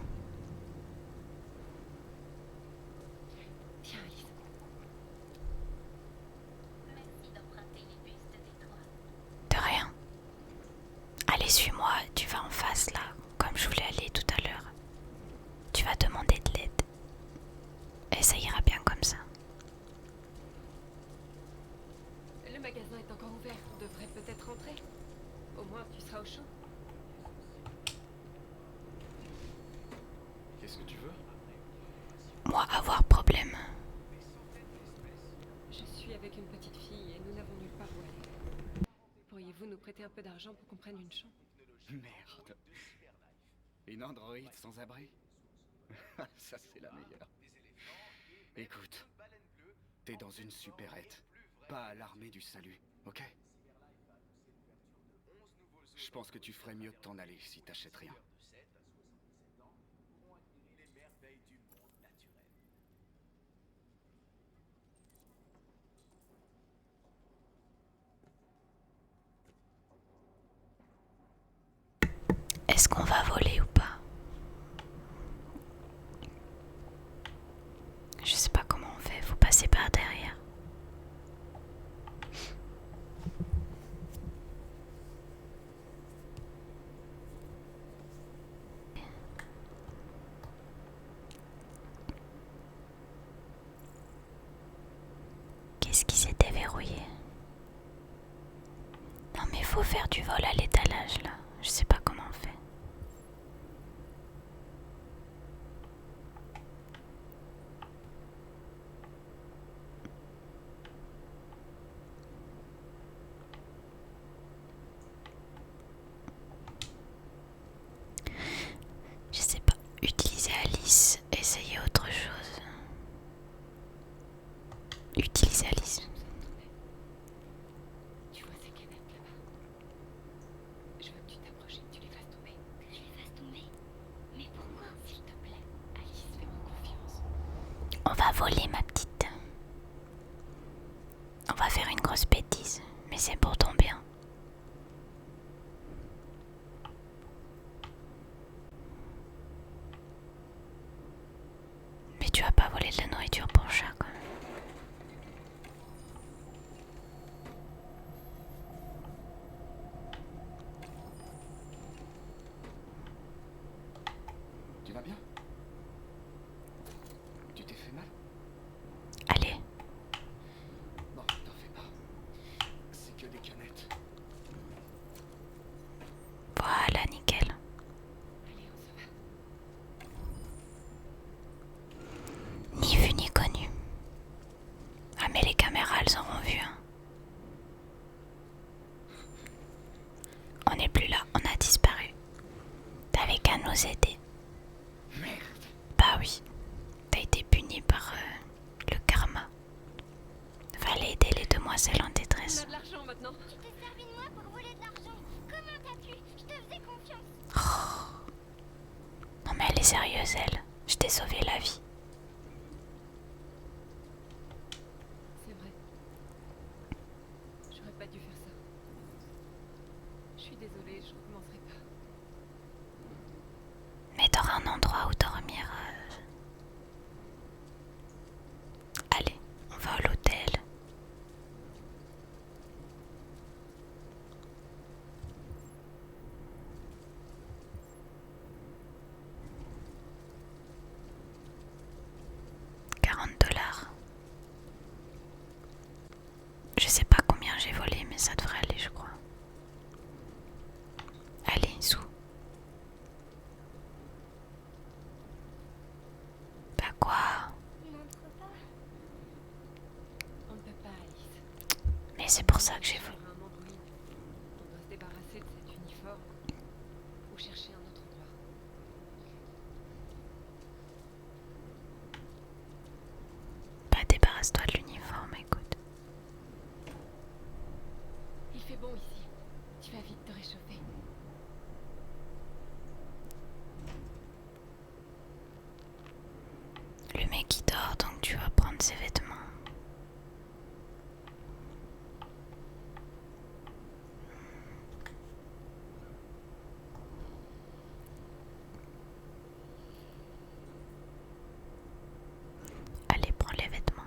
F: Tiens, Alice.
I: Merci d'emprunter les bustes des toits.
A: De rien. Allez, suis-moi, tu vas en face, là, comme je voulais aller tout à l'heure. Tu vas demander de l'aide. Et ça ira bien comme ça.
F: Le magasin est encore ouvert. On devrait peut-être rentrer. Au moins, tu seras au chaud.
D: Qu'est-ce que tu veux?
A: Moi, avoir problème.
F: Je suis avec une petite fille et nous n'avons nulle part où aller. Pourriez-vous nous prêter un peu d'argent pour qu'on prenne une chambre?
D: Merde. Une androïde sans abri? Ça, c'est la meilleure. Écoute, t'es dans une supérette, pas à l'armée du salut, ok? Je pense que tu ferais mieux de t'en aller si t'achètes rien.
A: Est-ce qu'on va voler ou pas? Je sais pas comment on fait, faut passer par derrière. Qu'est-ce qui s'est déverrouillé? Non mais faut faire du vol à l'étalage là, je sais pas comment on fait. volé, ma petite. On va faire une grosse bêtise, mais c'est pour ton bien. Mais tu vas pas voler de la nourriture pour chat, quoi.
D: Tu vas bien? Tu t'es fait mal?
A: Allez,
D: Bon, t'en fais pas. C'est que des canettes.
A: voilà, nickel.
F: Allez, on s'en va.
A: Ni vu ni connu. Ah mais les caméras, elles auront vu, hein. On n'est plus là, on a disparu. T'avais qu'à nous aider.
C: Merde.
A: Bah oui, t'as été puni par le karma. Fallait aider les demoiselles en
F: On
A: détresse.
F: a de l'argent maintenant.
I: Tu t'es servi de moi pour voler de l'argent. Comment t'as pu? Je te faisais confiance.
A: Non mais elle est sérieuse, elle. Je t'ai sauvé la vie.
F: C'est vrai. J'aurais pas dû faire ça. Je suis désolée, je recommencerai pas.
A: Mais t'auras un endroit où dormir. Allez, on va à l'hôtel. $40. Je sais pas combien j'ai volé, mais ça devrait aller, je crois. Allez, sous. Bah quoi?
I: Montre pas.
F: On ne peut pas, Alice.
A: Mais c'est pour ça que j'ai volé.
F: Un androïde. On doit se débarrasser de cet uniforme ou chercher un autre endroit.
A: Bah débarrasse-toi de l'uniforme, écoute.
F: Il fait bon ici. Tu vas vite te réchauffer.
A: Le mec il dort, donc tu vas prendre ses vêtements. Allez, prends les vêtements.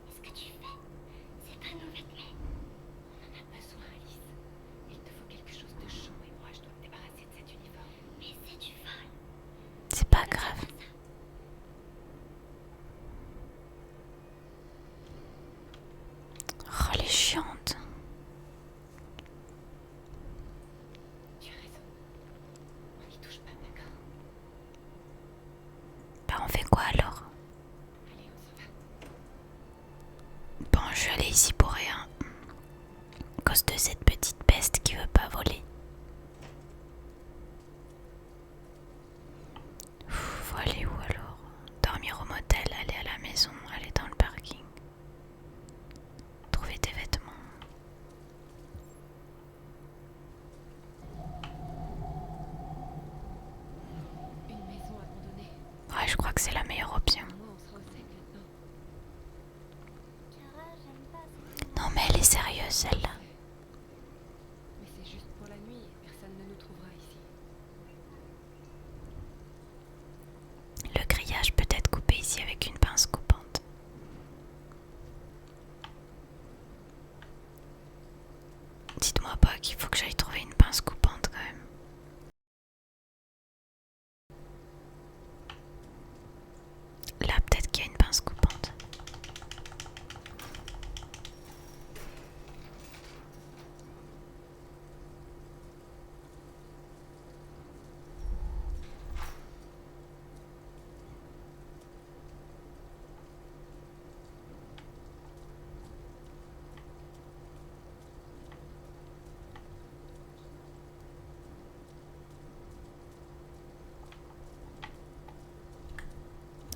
I: Qu'est-ce que tu fais? C'est pas nos vêtements.
F: On en a besoin, Alice. Il te faut quelque chose de chaud et moi je dois me débarrasser de cet uniforme.
I: Mais c'est du vol.
A: C'est pas grave. Oh, elle est chiante.
F: Tu as raison. On n'y touche pas, d'accord?
A: Bah on fait quoi alors?
F: Allez, on s'en va.
A: Bon, je suis allée ici pour rien. À cause de cette petite peste qui veut pas voler. Faut aller où alors? Dormir au motel, aller à la maison, aller dans le parking. Trouver tes vêtements.
F: Une maison abandonnée.
A: Ouais, je crois que c'est la meilleure option.
F: Au moins, on sera au sec maintenant.
I: Kara, j'aime pas ça.
A: Non mais elle est sérieuse celle-là.
F: Mais c'est juste pour la nuit et personne ne nous trouvera ici.
A: Le grillage peut être coupé ici avec une pince coupante. Dites-moi pas qu'il faut que j'aille trouver une pince coupante quand même. Là peut-être qu'il y a une pince coupante.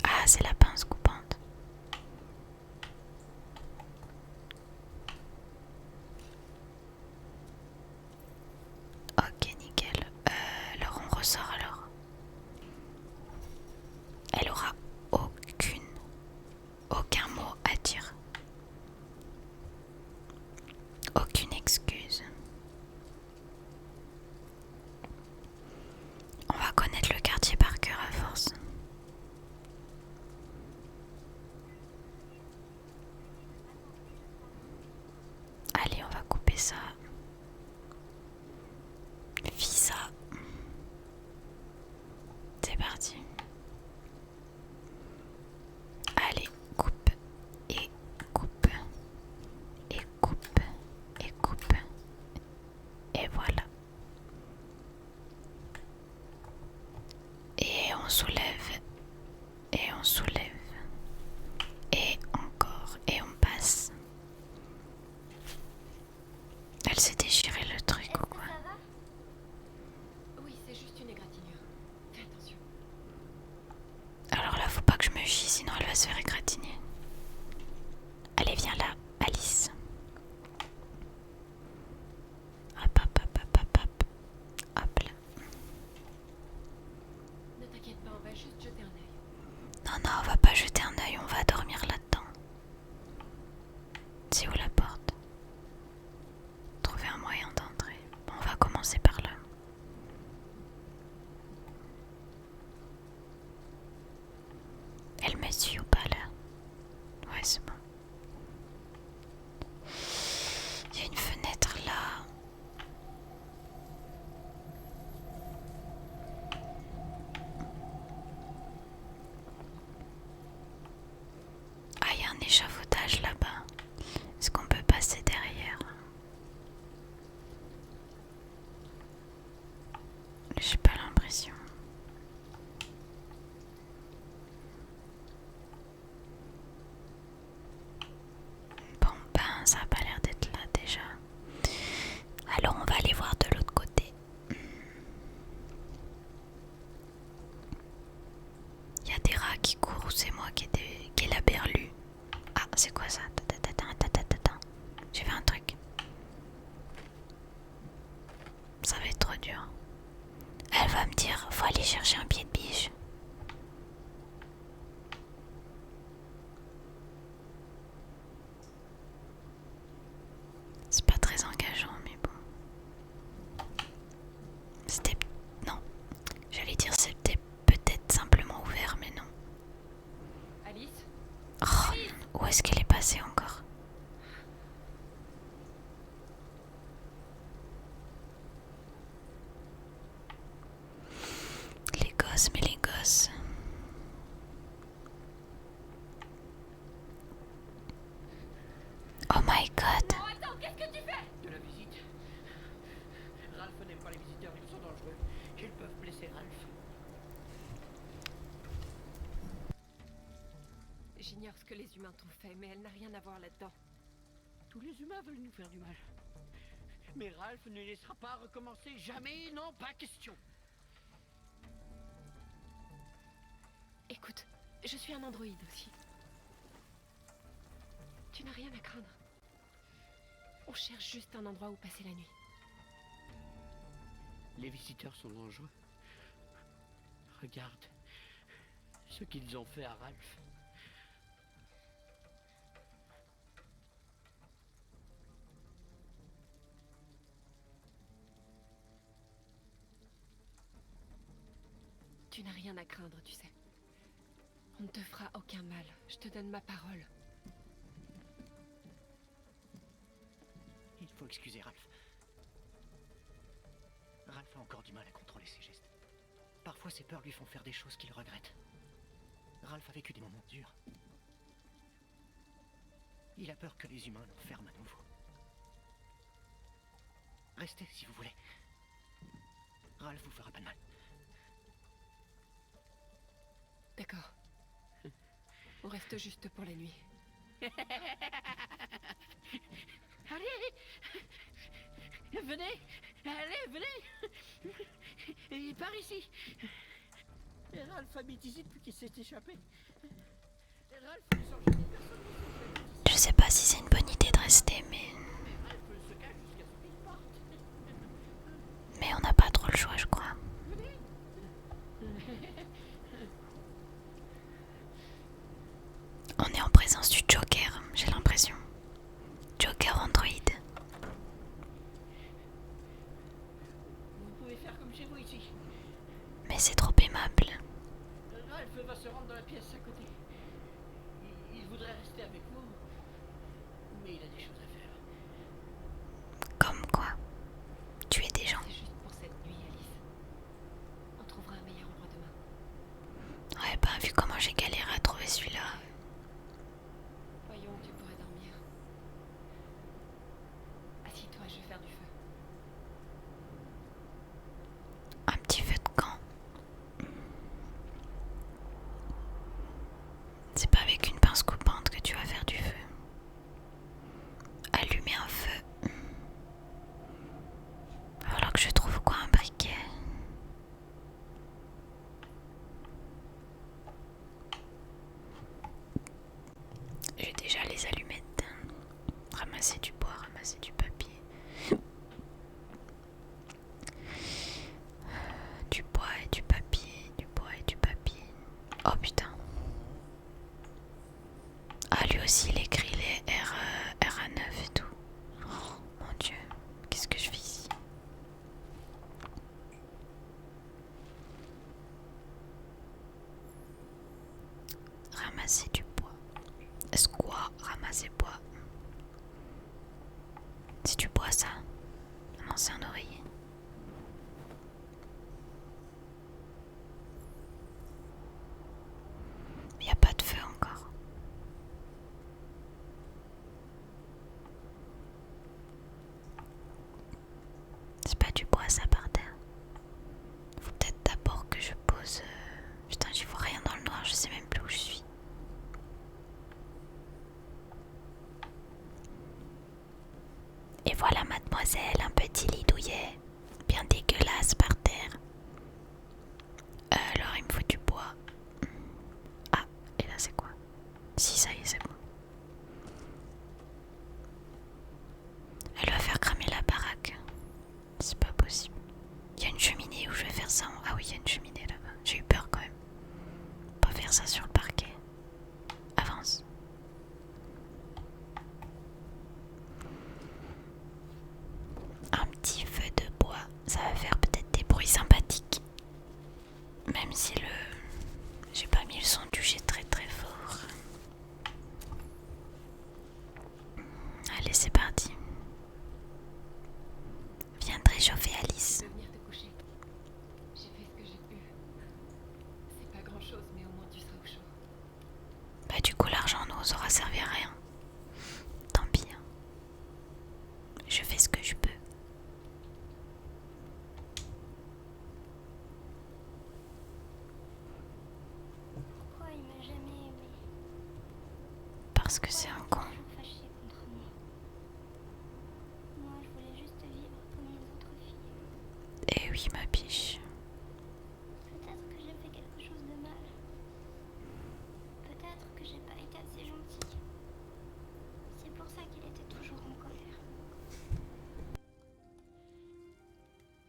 A: Ah, c'est la pince coupante. Ok, nickel. Alors on ressort alors. soulève et on soulève et encore et on passe. Elle s'est déchiré le truc ou quoi?
I: Ça va?
F: Oui, c'est juste une égratignure. Fais attention.
A: Alors là, faut pas que je me chie, sinon elle va se faire égratigner. Allez, viens là, Alice. Hop, hop, hop, hop, hop, hop. Hop là.
F: Ne t'inquiète pas, on va juste jeter un œil.
A: Non, non, on va pas jeter un œil, on va dormir là-dedans. C'est où la porte? Trouver un moyen d'entrer. Bon, on va commencer par là. Elle me suit ou pas là? Ouais, c'est bon. Il y a une fenêtre là. Ah, il y a un échafaudage là-bas. Est-ce qu'on peut passer derrière? J'ai pas l'impression. Bon ben, ça a pas l'air d'être là déjà. Alors on va aller voir de l'autre côté. Il y a des rats qui courent ou c'est moi qui ai la berlue? Ah, c'est quoi ça? J'ai fait un truc. Ça va être trop dur. Elle va me dire, faut aller chercher un pied de biche. C'est pas très engageant, mais bon. C'était... Non. J'allais dire c'était peut-être simplement ouvert, mais non.
F: Alice?
A: Oh, où est-ce qu'elle est passée encore? Les gosses, mais les gosses. Oh my god.
I: Non, attends, qu'est-ce que tu fais?
E: De la visite. Ralph n'aime pas les visiteurs, ils sont dangereux. Ils peuvent blesser Ralph.
F: J'ignore ce que les humains t'ont fait, mais elle n'a rien à voir là-dedans.
E: Tous les humains veulent nous faire du mal. Mais Ralph ne laissera pas recommencer. Jamais, non, pas question.
F: Écoute, je suis un androïde aussi. Tu n'as rien à craindre. On cherche juste un endroit où passer la nuit.
E: Les visiteurs sont dangereux. Regarde ce qu'ils ont fait à Ralph.
F: Tu n'as rien à craindre, tu sais. On ne te fera aucun mal, je te donne ma parole.
E: Il faut excuser Ralph. Ralph a encore du mal à contrôler ses gestes. Parfois ses peurs lui font faire des choses qu'il regrette. Ralph a vécu des moments durs. Il a peur que les humains l'enferment à nouveau. Restez si vous voulez. Ralph vous fera pas de mal.
F: D'accord. On reste juste pour la nuit.
E: Allez! Venez! Allez, venez! Et par ici! Ralph habite ici depuis qu'il s'est échappé. Ralph ne sort jamais, personne ne sait qu'il
A: Je sais pas si c'est une bonne idée de rester, mais
E: Ralph se cache jusqu'à ce qu'il parte.
A: on n'a pas trop le choix, je crois. On est en présence du Joker, j'ai l'impression. Joker Android.
E: Vous pouvez faire comme chez vous ici.
A: Mais c'est trop aimable.
E: Ralph va se rendre dans la pièce à côté. Il voudrait rester avec vous, mais il a des choses à faire.
A: Comme quoi? Tuer des gens.
F: C'est juste pour cette nuit, Alice. On trouvera un meilleur endroit demain.
A: Ouais, bah vu comment j'ai galéré à trouver celui-là.
F: Voyons, tu pourrais dormir. Assis-toi, je vais faire du feu.
A: Un petit feu de camp. C'est pas avec une pince coupante que tu vas faire du feu. Allumer un feu. Va falloir que je trouve quoi, un briquet. J'ai déjà les allumettes. Ramasser du bois, ramasser du papier. Du bois et du papier, du bois et du papier. Oh putain. Ah, lui aussi il écrit les RA9 et tout. Oh mon dieu, qu'est-ce que je fais ici? Ramasser du bois. Est-ce quoi? Ramasser bois. C'est du bois ça? Non, c'est un oreiller. Il n'y a pas de feu encore. C'est pas du bois ça par terre. Faut peut-être d'abord que je pose... Putain, j'y vois rien dans le noir, je sais même plus où je suis. Et voilà mademoiselle, un petit lit douillet, bien dégueulasse par terre. Alors il me faut du bois. Ah, et là c'est quoi? Si, ça y est, c'est bon. Elle va faire cramer la baraque. C'est pas possible. Il y a une cheminée où je vais faire ça. Ah oui, il y a une cheminée là-bas. J'ai eu peur quand même. Pas faire ça sur le parquet. Avance. Un petit feu de bois, ça va faire peut-être des bruits sympathiques. Même si j'ai pas mis le son du jet très très fort. Allez, c'est parti. Viens te réchauffer, Alice.
F: De venir te coucher. J'ai fait ce que j'ai pu. C'est pas grand chose, mais au moins tu seras au chaud.
A: Bah du coup l'argent nous aura servi à rien. Tant pis. Hein. Je fais ce que je peux.
I: Pourquoi il m'a jamais aimé?
A: Parce que c'est un con.
I: Toujours fâché contre moi. Moi, je voulais juste vivre comme les autres filles.
A: Eh oui, ma biche.
I: Peut-être que j'ai fait quelque chose de mal. Peut-être que j'ai pas été assez gentille. C'est pour ça qu'il était toujours en colère.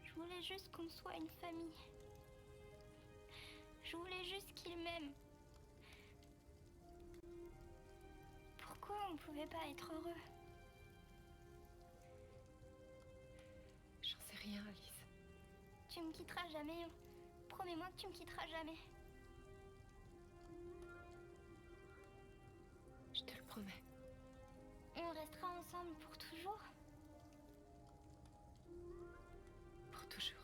I: Je voulais juste qu'on soit une famille. Je voulais juste qu'il m'aime. Pourquoi on pouvait pas être heureux?
F: J'en sais rien, Alice.
I: Tu me quitteras jamais. Hein. Promets-moi que tu me quitteras jamais.
F: Je te le promets.
I: On restera ensemble pour toujours.
F: Pour toujours.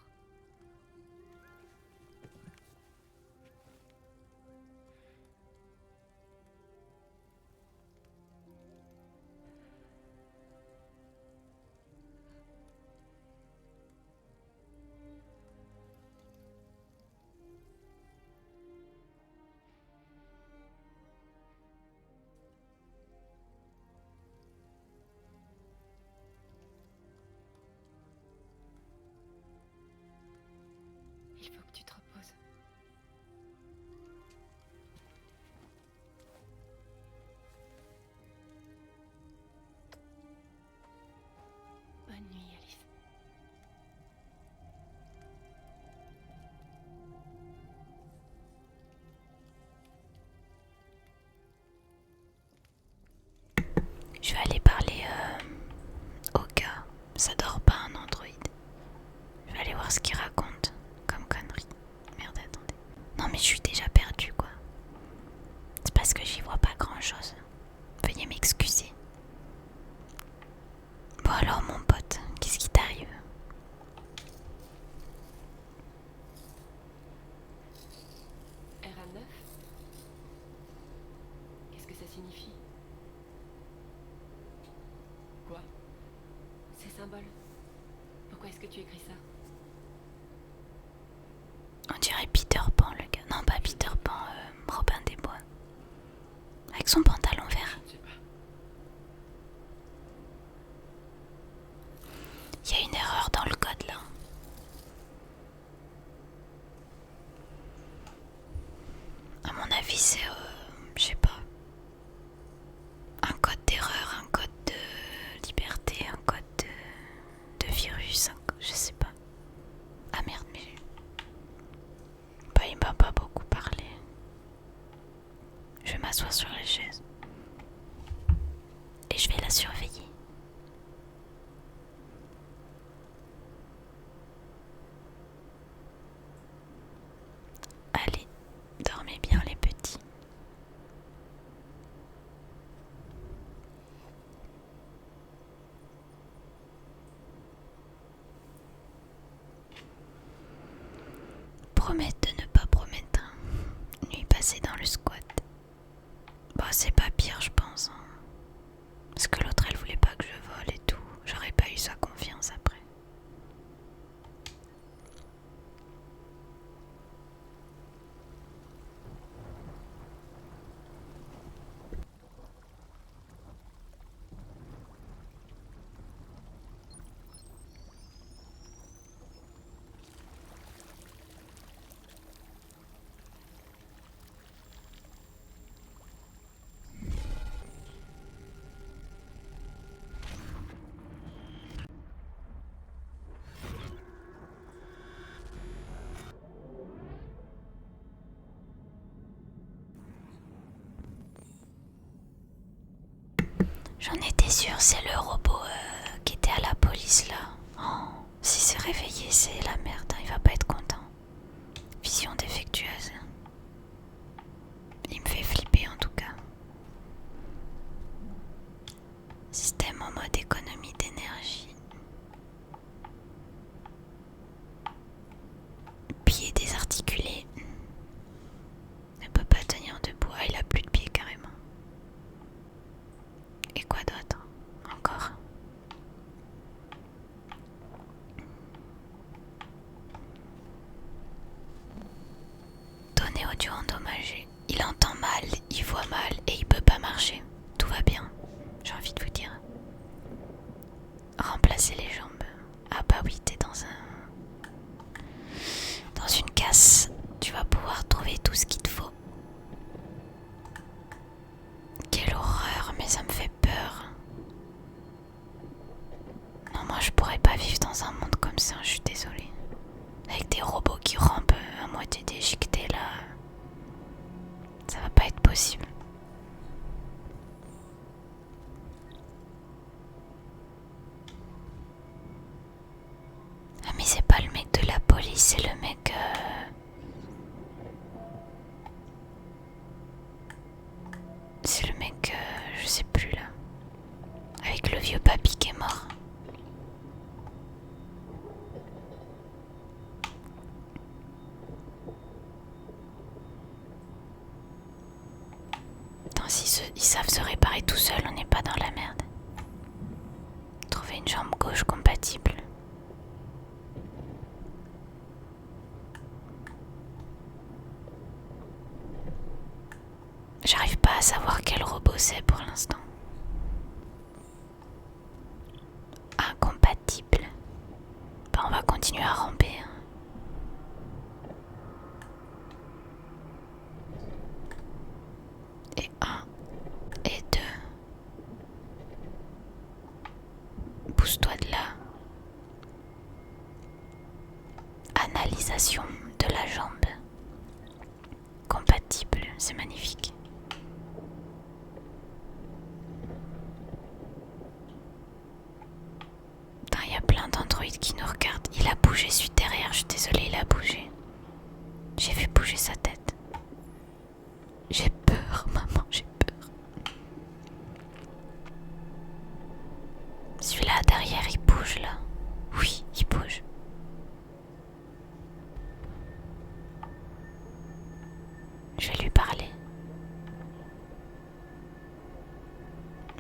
F: Il faut que tu te reposes. Bonne nuit, Alice.
A: Je vais aller parler au gars. Ça dort pas un androïde. Je vais aller voir ce qu'il raconte comme connerie. Merde, attendez. Non mais je suis déjà perdue quoi. C'est parce que j'y vois pas grand chose. Veuillez m'excuser. Bon alors mon pote, qu'est-ce qui t'arrive?
F: RA9? Qu'est-ce que ça signifie?
B: Quoi?
F: Ces symboles. Pourquoi est-ce que tu écris ça?
A: On dirait Peter Pan le gars. Non pas Peter Pan, Robin des Bois. son pantalon vert.
E: Je ne sais pas.
A: Il y a une erreur dans le code là. À mon avis, c'est, je sais pas, un code d'erreur, un code de liberté, un code de virus, je sais pas. Ah merde, mais bah, il m'a pas beaucoup parlé. Je vais m'asseoir sur la chaise et je vais la surveiller. Allez, dormez bien les petits. Promettre de ne pas promettre. Nuit passée dans le squat. Bah c'est pas pire je pense. Hein. Parce que l'autre elle voulait pas que je vole et tout. J'aurais pas eu sa confiance après. J'en étais sûre, c'est le robot qui était à la police là. Oh, si c'est réveillé, c'est la merde, hein, il va pas être content. Vision défectueuse. Il me fait flipper en tout cas. Système en mode économie d'énergie. Pied désarticulé. Ne peut pas tenir debout. Ah, il a plus de pied carrément. Et quoi d'autre? Encore. Données audio endommagées. Il entend mal, il voit mal et il peut pas marcher. Tout va bien, j'ai envie de vous dire. Remplacer les jambes. Ah bah oui, t'es dans une casse. Tu vas pouvoir trouver tout ce qu'il te faut. Quelle horreur, mais ça me fait peur. Non, moi je pourrais pas vivre dans un monde comme ça, je suis désolée. Avec des robots qui rampent à moitié déchiquetés là. Ça va pas être possible. Ah mais c'est pas le mec de la police, c'est le mec... C'est le mec, je sais plus là. Avec le vieux papy qui est mort. Attends, si ils savent se réparer tout seuls, on n'est pas dans la merde. Trouver une jambe gauche compatible. J'arrive pas à savoir quel robot c'est pour l'instant. Incompatible. Bah on va continuer à ramper. Hein. Et 1 et 2. Pousse-toi de là. Analysation de la jambe. Compatible, c'est magnifique. Il y a plein d'androïdes qui nous regardent. Il a bougé celui derrière, je suis désolée, il a bougé. J'ai vu bouger sa tête. J'ai peur, maman, j'ai peur. Celui-là derrière, il bouge là. Oui, il bouge. Je vais lui parler.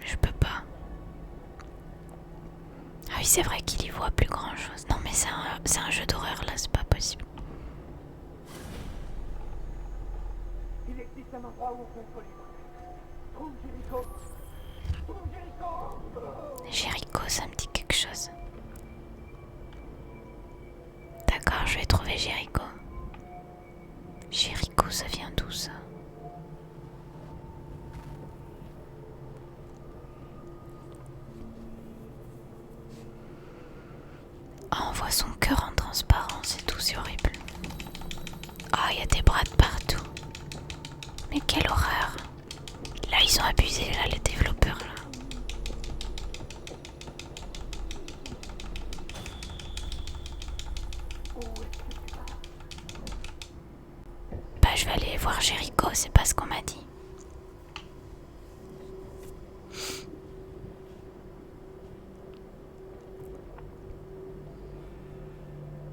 A: Je peux pas. Ah oui, c'est vrai qu'il y voit plus grand chose. Non, mais c'est un jeu d'horreur là, c'est pas possible.
C: Il existe un endroit où on contrôle
A: Jéricho, ça me dit quelque chose. D'accord, je vais trouver Jéricho. Jéricho, ça vient d'où ça? Ah, on voit son cœur en transparence et tout, c'est horrible. Ah, il y a des bras de partout. Mais quelle horreur. Là, ils ont abusé, là, les développeurs, là. Bah, je vais aller voir Jéricho, c'est pas ce qu'on m'a dit.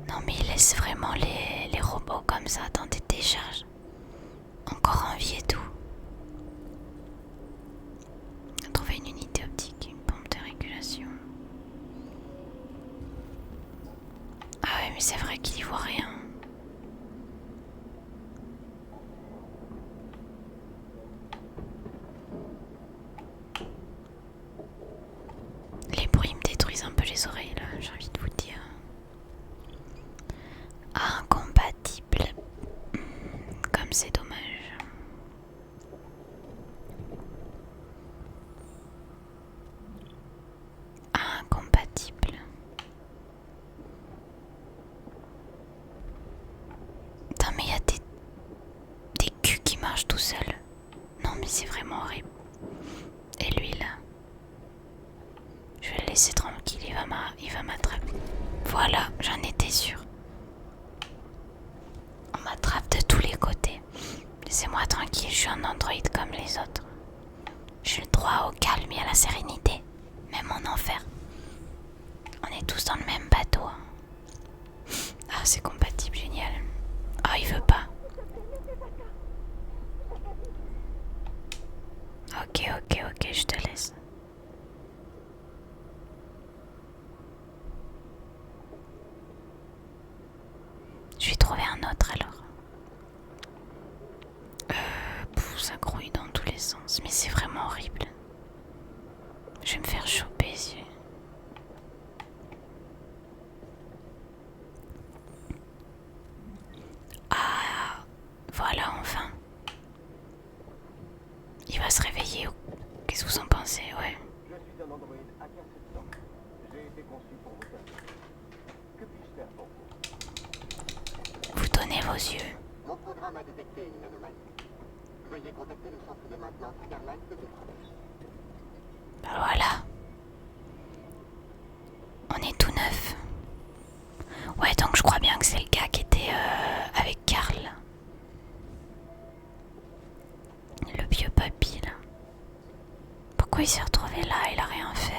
A: Non mais il laisse vraiment les robots comme ça dans des décharges. Encore en vie et tout. On a trouvé une unité optique, une pompe de régulation. Ah ouais mais c'est vrai qu'il y voit rien. Les bruits me détruisent un peu les oreilles là, j'ai envie de vous dire. Incompatible. Comme c'est dommage. Incompatible. Putain mais il y a des culs qui marchent tout seuls. Non mais c'est vraiment horrible. Et lui là. Je vais le laisser tranquille, il va m'attraper. Voilà, j'en étais sûre. On m'attrape de tous les côtés. Laissez-moi tranquille, je suis un androïde comme les autres. J'ai le droit au calme et à la sérénité, même en enfer. On est tous dans le même bateau. Ah, c'est compatible, génial. Ah, il veut pas. Ok, je te laisse. Je vais trouver un autre alors. Ça grouille dans tous les sens, mais c'est vraiment horrible. Je vais me faire choper ici. Ah, voilà enfin. Il va se réveiller. Qu'est-ce que vous en pensez? Ouais.
J: Je suis un androïde AK-700. J'ai été conçu pour vous servir. Que puis-je faire pour vous?
A: Vous donnez vos yeux.
J: Mon programme a détecté une anomalie. Veuillez contacter le centre de maintenance Skyline de Détroit.
A: Bah voilà. On est tout neuf. Ouais, donc je crois bien que c'est le gars qui était avec Karl. Le vieux papy là. Pourquoi il s'est retrouvé là? Il a rien fait.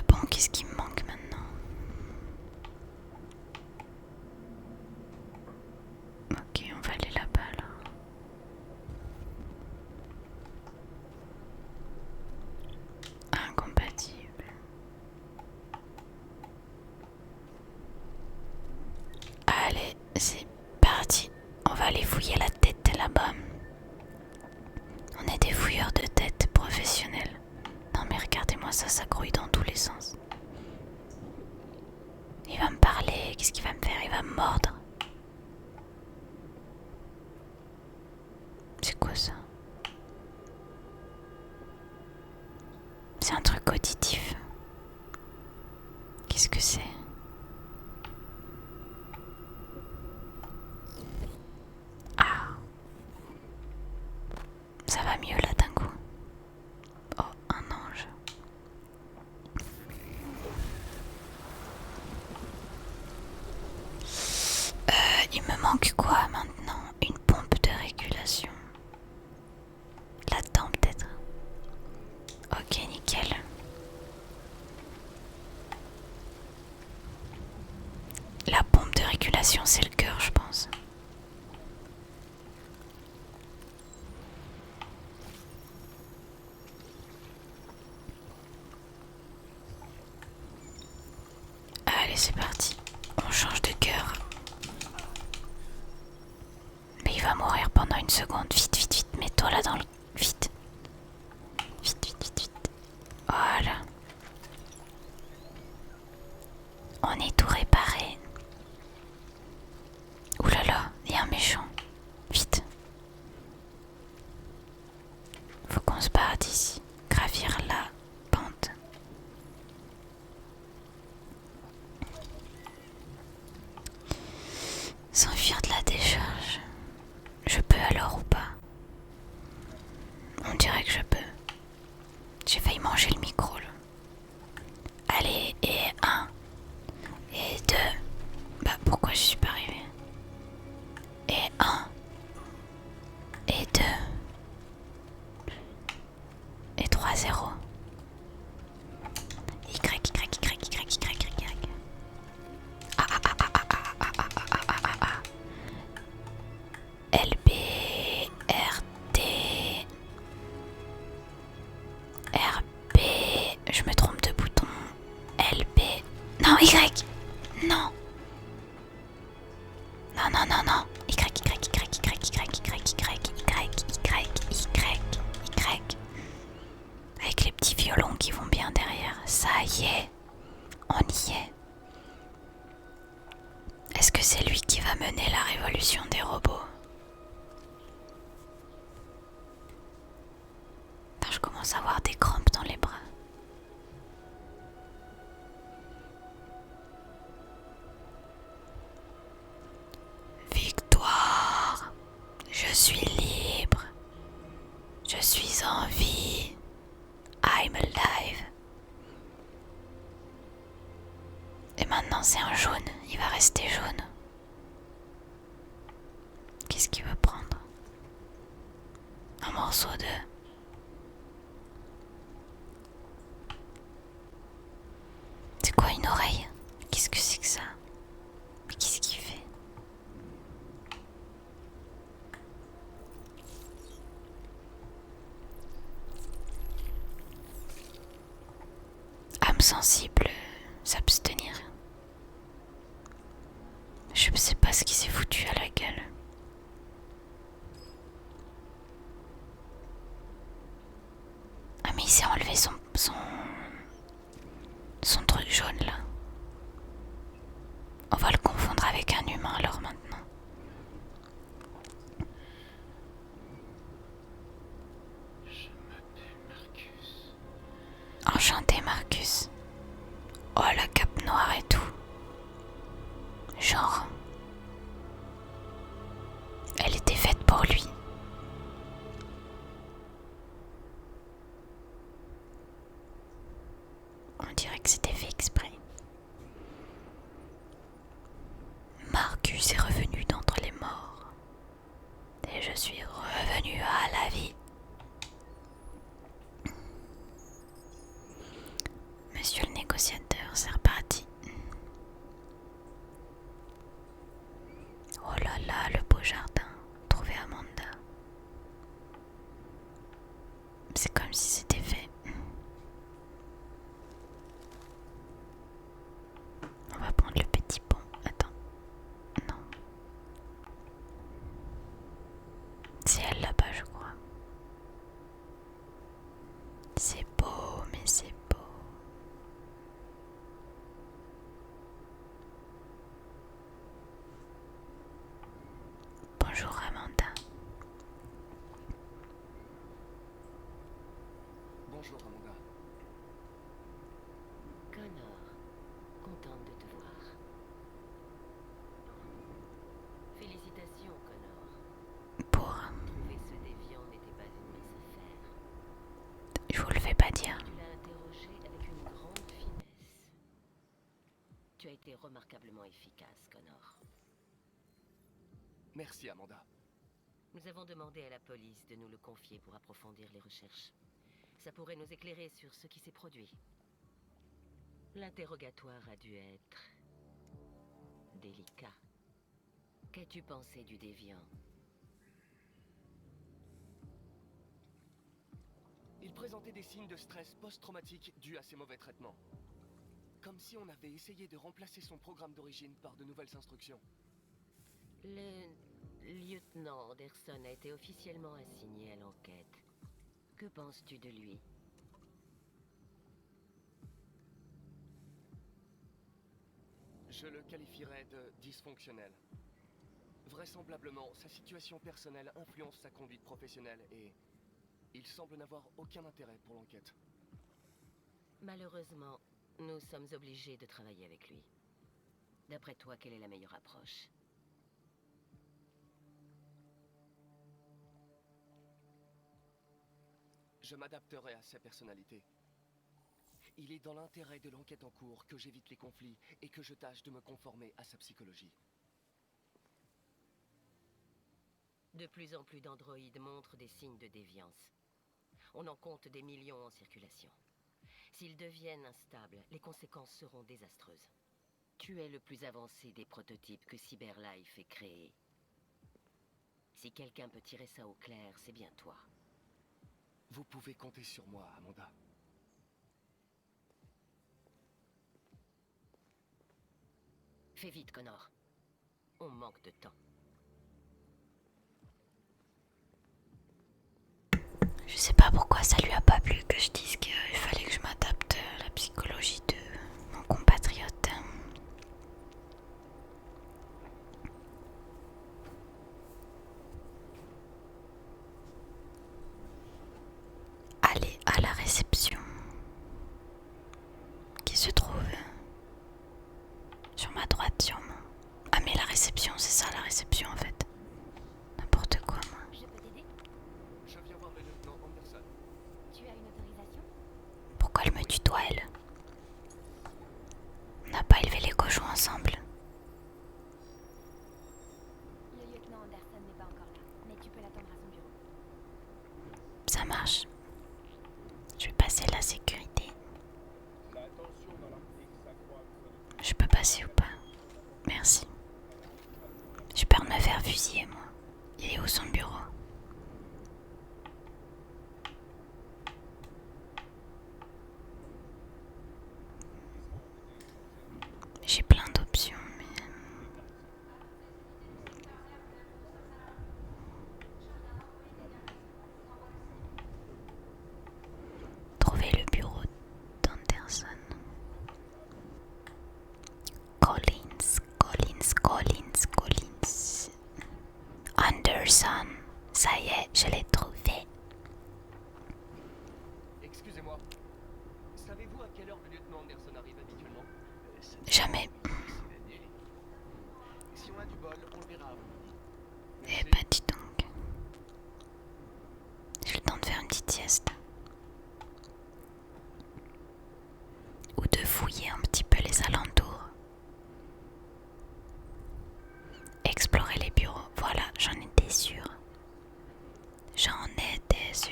A: Bon, qu'est-ce qui me manque maintenant? Ok, on va aller là-bas là. Incompatible. Allez, c'est parti. On va aller fouiller la tête là-bas. On est des fouilleurs de tête professionnels. Non mais regardez-moi ça, ça grouille dans tous les sens. Il va me parler, qu'est-ce qu'il va me faire? Il va me mordre. C'est quoi ça? C'est un truc auditif. Qu'est-ce que c'est? Ah. Ça va mieux là d'un coup. Oh, un ange. Il me manque quoi maintenant? Une pompe de régulation. Là-dedans peut-être. Ok, nickel. La pompe de régulation, c'est le cœur, je pense. Allez, c'est parti. On change de cœur. une seconde, vite, vite, vite, mets-toi là dans le... Vite. Vite, vite, vite, vite. Voilà. On est tout réparé. Ouh là là, il y a un méchant. Vite. Faut qu'on se barre d'ici. Gravir la pente. S'enfuir de la décharge. Je peux alors ou pas? On dirait que je peux. J'ai failli manger le micro là. Allez, et 1. Et 2. Bah pourquoi je suis pas arrivée? Et 1. Et 2. Et 3, 0. Y, Y, Y, Y, Y, Y, Y. Ah, ah, ah, ah, ah, ah, ah, ah, ah, ah, ah, ah. L, B, R, D. R, B. Je me trompe de bouton. L, B. Non, Y. Non. Non, non, non, non. Y, Y, Y, Y, Y, Y, Y, Y. Avec les petits violons qui vont bien derrière. Ça y est. On y est. Est-ce que c'est lui qui va mener la révolution des robots? Putain, je commence à avoir des crampes dans les bras. Victoire! Je suis libre. Je suis en vie. I'm alive. Et maintenant c'est un jaune. Il va rester jaune. Qu'est-ce qu'il va prendre? Un morceau de... C'est quoi une oreille? Qu'est-ce que c'est que ça? Mais qu'est-ce qu'il fait? Âme sensible, s'abstenir. Je sais pas ce qui s'est foutu à la gueule. Ah mais il s'est enlevé son truc jaune là. On va le confondre avec un humain alors maintenant.
G: Je m'appelle Marcus.
A: Enchanté Marcus. Oh la cape noire et tout. Genre... Elle était faite pour lui. On dirait que c'était fait exprès. Marcus est revenu d'entre les morts. Et je suis revenu à la vie. Monsieur le négociateur, c'est reparti. Oh là là, le beau jardin. Trouver Amanda. C'est comme si c'était fait. On va prendre le petit pont. Attends. Non. C'est elle là-bas, je crois. C'est beau, mais c'est beau. Bonjour Amanda.
B: Bonjour, Amanda.
K: Connor, contente de te voir. Félicitations, Connor.
A: Pour...
K: Trouver ce déviant n'était pas une mince affaire.
A: Je vous le fais pas dire.
K: Tu l'as interrogé avec une grande finesse. Tu as été remarquablement efficace, Connor.
B: Merci, Amanda.
K: Nous avons demandé à la police de nous le confier pour approfondir les recherches. Ça pourrait nous éclairer sur ce qui s'est produit. L'interrogatoire a dû être... délicat. Qu'as-tu pensé du déviant?
B: Il présentait des signes de stress post-traumatique dus à ses mauvais traitements. Comme si on avait essayé de remplacer son programme d'origine par de nouvelles instructions.
K: Le Lieutenant Anderson a été officiellement assigné à l'enquête. Que penses-tu de lui?
B: Je le qualifierais de dysfonctionnel. Vraisemblablement, sa situation personnelle influence sa conduite professionnelle et il semble n'avoir aucun intérêt pour l'enquête.
K: Malheureusement, nous sommes obligés de travailler avec lui. D'après toi, quelle est la meilleure approche?
B: Je m'adapterai à sa personnalité. Il est dans l'intérêt de l'enquête en cours que j'évite les conflits et que je tâche de me conformer à sa psychologie.
K: De plus en plus d'androïdes montrent des signes de déviance. On en compte des millions en circulation. S'ils deviennent instables, les conséquences seront désastreuses. Tu es le plus avancé des prototypes que CyberLife ait créés. Si quelqu'un peut tirer ça au clair, c'est bien toi.
B: Vous pouvez compter sur moi, Amanda.
K: Fais vite, Connor. On manque de temps.
A: Je sais pas pourquoi ça lui a pas plu que je dise qu'il fallait que je m'adapte à la psychologie de mon compatriote. Aller à la réception qui se trouve sur ma droite sûrement. Ah mais la réception, c'est ça la réception en fait. N'importe quoi moi.
I: Je peux t'aider?
B: Je viens voir le lieutenant Anderson.
I: Tu as une autorisation?
A: Pourquoi elle me tutoie elle? On n'a pas élevé les cochons ensemble.
I: Le lieutenant Anderson n'est pas encore là, mais tu peux l'attendre à son bureau.
A: Ça marche. Je vais passer la sécurité. Je peux passer ou pas? Merci. J'ai peur de me faire fusiller moi. Il est où son bureau? J'ai plein d'options mais... Trouver le bureau d'Anderson. Collins. Anderson. Ça y est, je l'ai trouvé.
B: Excusez-moi. Savez-vous à quelle heure le lieutenant Anderson arrive habituellement?
A: Jamais.
B: Si on a du bol, on le verra avant.
A: Eh bah dis donc. J'ai le temps de faire une petite sieste. Ou de fouiller un petit peu les alentours. Explorer les bureaux. Voilà, j'en étais sûre. J'en étais sûre.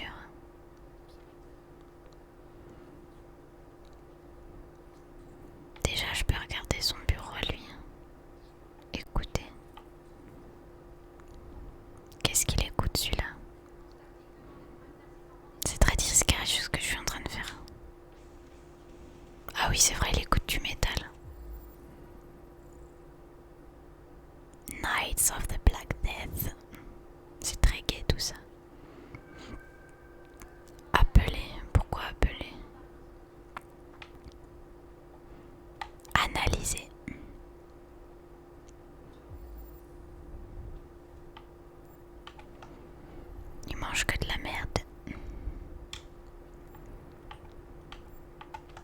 A: Déjà, je peux regarder son bureau à lui. Écoutez. Qu'est-ce qu'il écoute celui-là? C'est très discret ce que je suis en train de faire. Ah oui, c'est vrai, il écoute du métal. Knights of the Black Death. C'est très gai tout ça. Appeler. Pourquoi appeler? Analyser. Il mange que de la merde.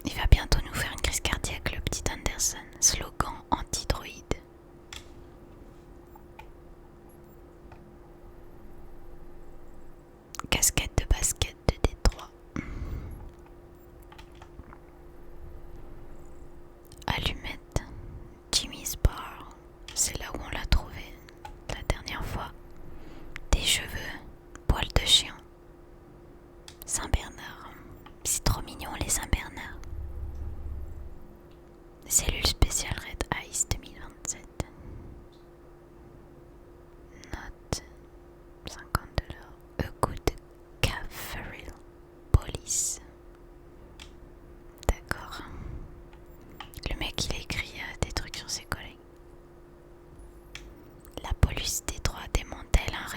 A: Il va bientôt nous faire une crise cardiaque, le petit Anderson. Slogan anti-droïde. Casquette de basket de Détroit. Allumette. Jimmy's Bar. C'est là où on l'a trouvé la dernière fois. Des cheveux. Poils de chien. Saint-Bernard. C'est trop mignon les Saint-Bernard. Cellule spéciale Red Ice 2027. Note 50$. A good Caffaril Police. D'accord. Le mec il écrit des trucs sur ses collègues. La police Détroit démontre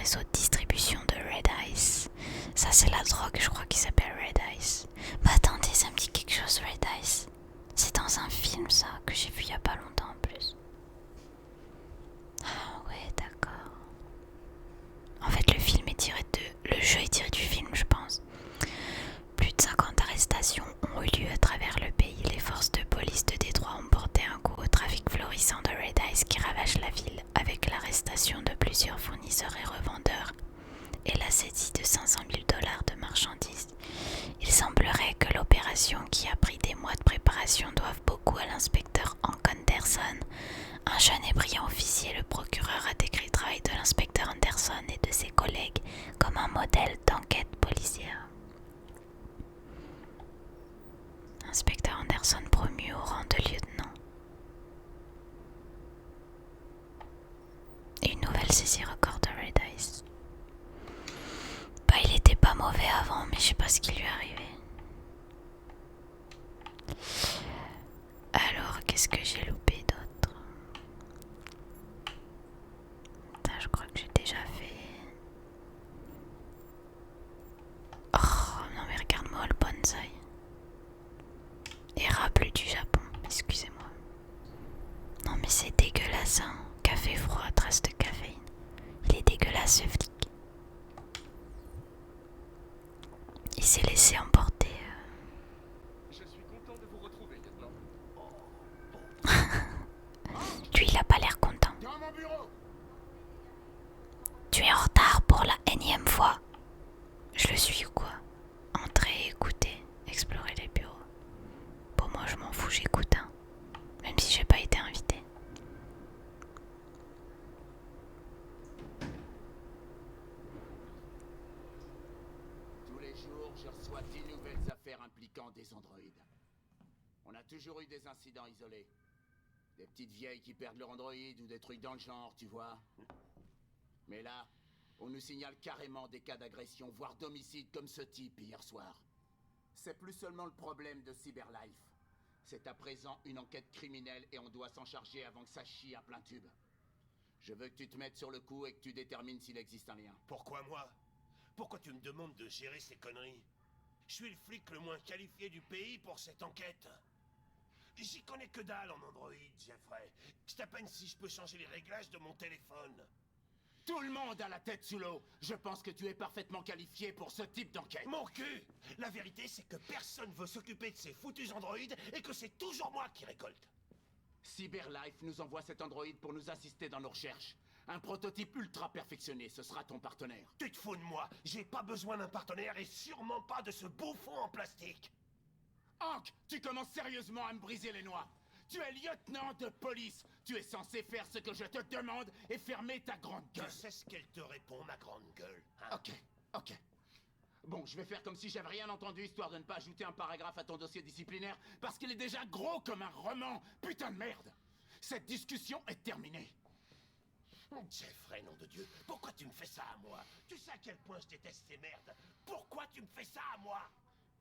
A: réseau de distribution de Red Ice. Ça c'est la drogue, je crois, qui s'appelle Red Ice. Bah attendez, ça me dit quelque chose, Red Ice. C'est dans un film ça, que j'ai vu il y a pas longtemps en plus. Ah ouais, d'accord. En fait le jeu est tiré du film, je pense. Plus de 50 arrestations ont eu lieu à travers le pays. Les forces de police de Détroit ont porté un coup au trafic florissant de Red Ice qui ravage la ville, avec l'arrestation de plusieurs fournisseurs et revendeurs et la saisie de 500 000 $ de marchandises. Il semblerait que l'opération, qui a pris des mois de préparation, doive beaucoup à l'inspecteur Hank Anderson, un jeune et brillant officier. Le procureur a décrit le travail de l'inspecteur Anderson et de ses collègues comme un modèle d'enquête policière. Inspecteur Anderson promu au rang de lieutenant. Et une nouvelle saisie record de Red Ice. Bah il était pas mauvais avant, mais je sais pas ce qui lui est arrivé. Alors, qu'est-ce que j'ai loupé d'autre? Putain, je crois que j'ai déjà fait... Oh, non mais regarde-moi le bonsaï. Érable du Japon, excusez-moi. Non mais c'est dégueulasse, hein. Café froid, trace de caféine. Il est dégueulasse ce flic. Il s'est laissé emporter.
B: Je suis content de vous retrouver, lieutenant.
A: Lui, il a pas l'air content.
C: Dans mon bureau.
A: Tu es en retard pour la énième fois. Je le suis ou quoi? Entrer, écouter, explorer les bureaux. Pour moi, je m'en fous, j'écoute, hein. Même si j'ai pas été invité.
C: Tous les jours, je reçois 10 nouvelles affaires impliquant des androïdes. On a toujours eu des incidents isolés. Des petites vieilles qui perdent leur androïde ou des trucs dans le genre, tu vois. Mais là, on nous signale carrément des cas d'agression, voire d'homicide comme ce type hier soir. C'est plus seulement le problème de Cyberlife. C'est à présent une enquête criminelle et on doit s'en charger avant que ça chie à plein tube. Je veux que tu te mettes sur le coup et que tu détermines s'il existe un lien.
H: Pourquoi moi? Pourquoi tu me demandes de gérer ces conneries? Je suis le flic le moins qualifié du pays pour cette enquête. J'y connais que dalle en Android, Jeffrey. C'est à peine si je peux changer les réglages de mon téléphone.
C: Tout le monde a la tête sous l'eau. Je pense que tu es parfaitement qualifié pour ce type d'enquête.
H: Mon cul! La vérité, c'est que personne veut s'occuper de ces foutus androïdes et que c'est toujours moi qui récolte.
C: Cyberlife nous envoie cet androïde pour nous assister dans nos recherches. Un prototype ultra perfectionné, ce sera ton partenaire.
H: Tu te fous de moi? J'ai pas besoin d'un partenaire et sûrement pas de ce bouffon en plastique.
C: Hank, tu commences sérieusement à me briser les noix. Tu es lieutenant de police. Tu es censé faire ce que je te demande et fermer ta grande gueule.
H: Tu sais ce qu'elle te répond, ma grande gueule, hein?
C: Ok. Bon, je vais faire comme si j'avais rien entendu, histoire de ne pas ajouter un paragraphe à ton dossier disciplinaire, parce qu'il est déjà gros comme un roman. Putain de merde. Cette discussion est terminée.
H: Jeffrey, nom de Dieu, pourquoi tu me fais ça à moi? Tu sais à quel point je déteste ces merdes. Pourquoi tu me fais ça à moi?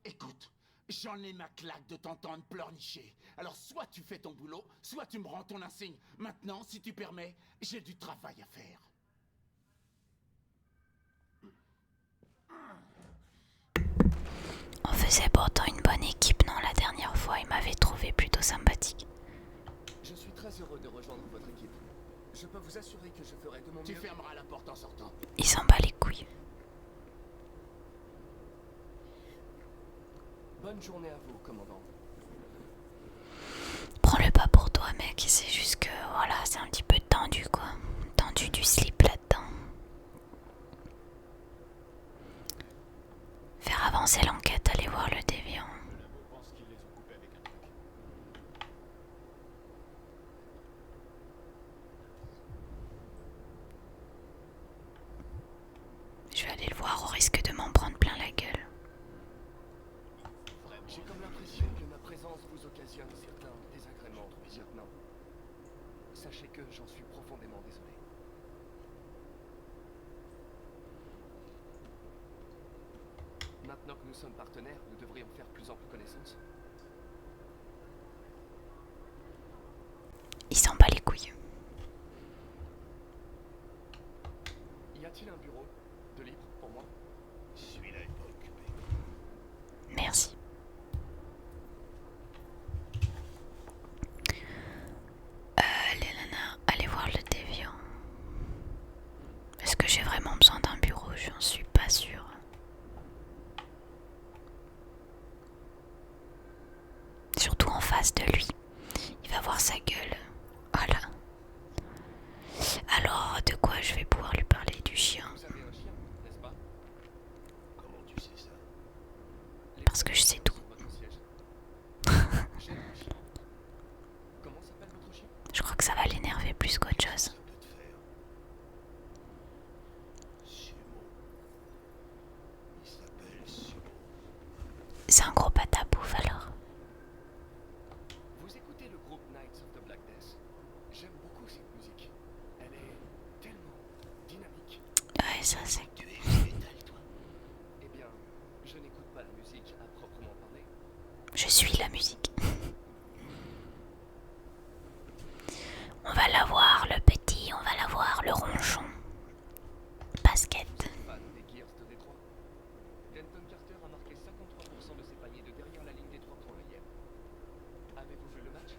C: Écoute, j'en ai ma claque de t'entendre pleurnicher. Alors soit tu fais ton boulot, soit tu me rends ton insigne. Maintenant, si tu permets, j'ai du travail à faire.
A: On faisait pourtant une bonne équipe, non? La dernière fois, il m'avait trouvé plutôt sympathique.
B: Je suis très heureux de rejoindre votre équipe. Je peux vous assurer que je ferai de mon mieux.
C: Tu fermeras la porte en sortant.
A: Il s'en bat les couilles.
B: Bonne journée à vous, commandant.
A: Prends-le pas pour toi, mec. C'est juste que, voilà, c'est un petit peu tendu, quoi. Tendu du slip là-dedans. Faire avancer l'enquête, aller voir le déviant. Je vais aller le voir au risque de m'en prendre plein la gueule.
B: J'ai comme l'impression que ma présence vous occasionne certains désagréments, lieutenant. Sachez que j'en suis profondément désolé. Maintenant que nous sommes partenaires, nous devrions faire plus ample connaissance.
A: Il s'en bat les couilles.
B: Y a a-t-il un bureau de libre pour moi?
H: Celui-là est pas occupé.
A: Merci. Les nanas, allez voir le déviant. Est-ce que j'ai vraiment besoin d'un bureau? J'en suis pas sûre. Surtout en face de lui. Il va voir sa gueule. Voilà. Alors, de quoi je vais pouvoir lui parler? Du chien?
B: Vous avez un chien, n'est-ce pas?
H: Comment tu sais ça?
A: Parce que je sais tout.
B: Sur votre siège. J'aime le chien. Comment s'appelle votre chien?
A: Je crois que ça va l'énerver plus qu'autre chose.
H: Ça peut te faire. Sumo. Il s'appelle Sumo.
A: C'est un gros pâte à bouffe alors.
B: Vous écoutez le groupe Knights of the Black Death? J'aime beaucoup cette musique. Elle est tellement dynamique.
A: Ouais, ça c'est...
H: Tu es métal, toi.
B: Eh bien, je n'écoute pas la musique à proprement parler.
A: Je suis la musique. On va la voir, le petit, on va la voir, le ronchon. Basket.
B: Fan des Gears de Détroit. Denton Carter a marqué 53% de ses paniers de derrière la ligne des 3 points hier. Avez-vous vu le match?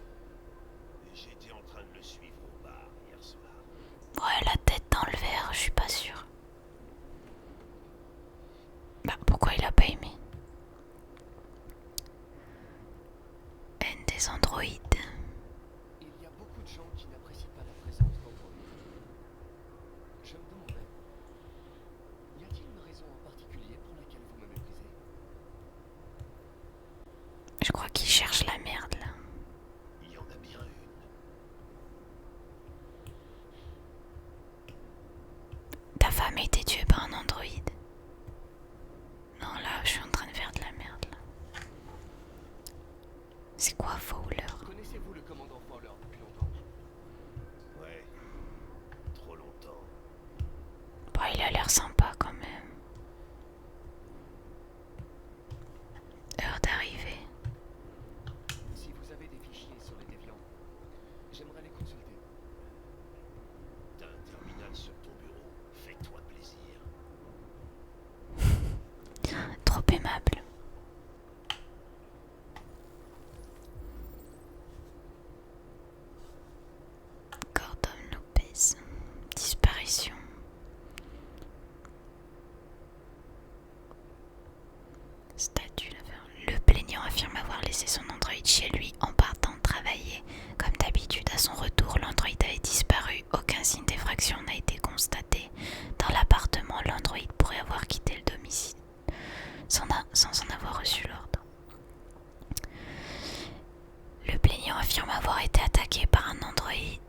H: J'étais en train de le suivre au bar hier soir.
A: Ouais, la tête dans le verre, je suis pas sûre. Bah, pourquoi il a pas aimé? Haine des androïdes.
B: Il y a beaucoup de gens qui n'apprécient pas la présence d'Android. Je me demandais, y a-t-il une raison en particulier pour laquelle vous me méprisez?
A: Je crois qu'il cherche la merde là.
H: Il y en a bien une.
A: Ta femme a été tuée par un androïde. Non, là, je suis en train de faire de la merde là. C'est quoi Fowler?
B: Connaissez-vous le commandant Fowler depuis longtemps?
H: Ouais. Trop longtemps.
A: Bon, il a l'air sympa quand même. Heure d'arrivée.
B: Si vous avez des fichiers sur les déviants, j'aimerais les consulter.
H: T'as un terminal sur ton bureau. Fais-toi plaisir.
A: Trop aimable. Gordon Lopez. Disparition. Statut le plaignant affirme avoir laissé son androïde chez lui en partant travailler. Comme d'habitude, à son retour, l'androïde avait disparu. Aucun signe d'effraction n'a été constaté. Dans l'appartement, l'androïde pourrait avoir quitté le domicile sans en avoir reçu l'ordre. Le plaignant affirme avoir été attaqué par un androïde.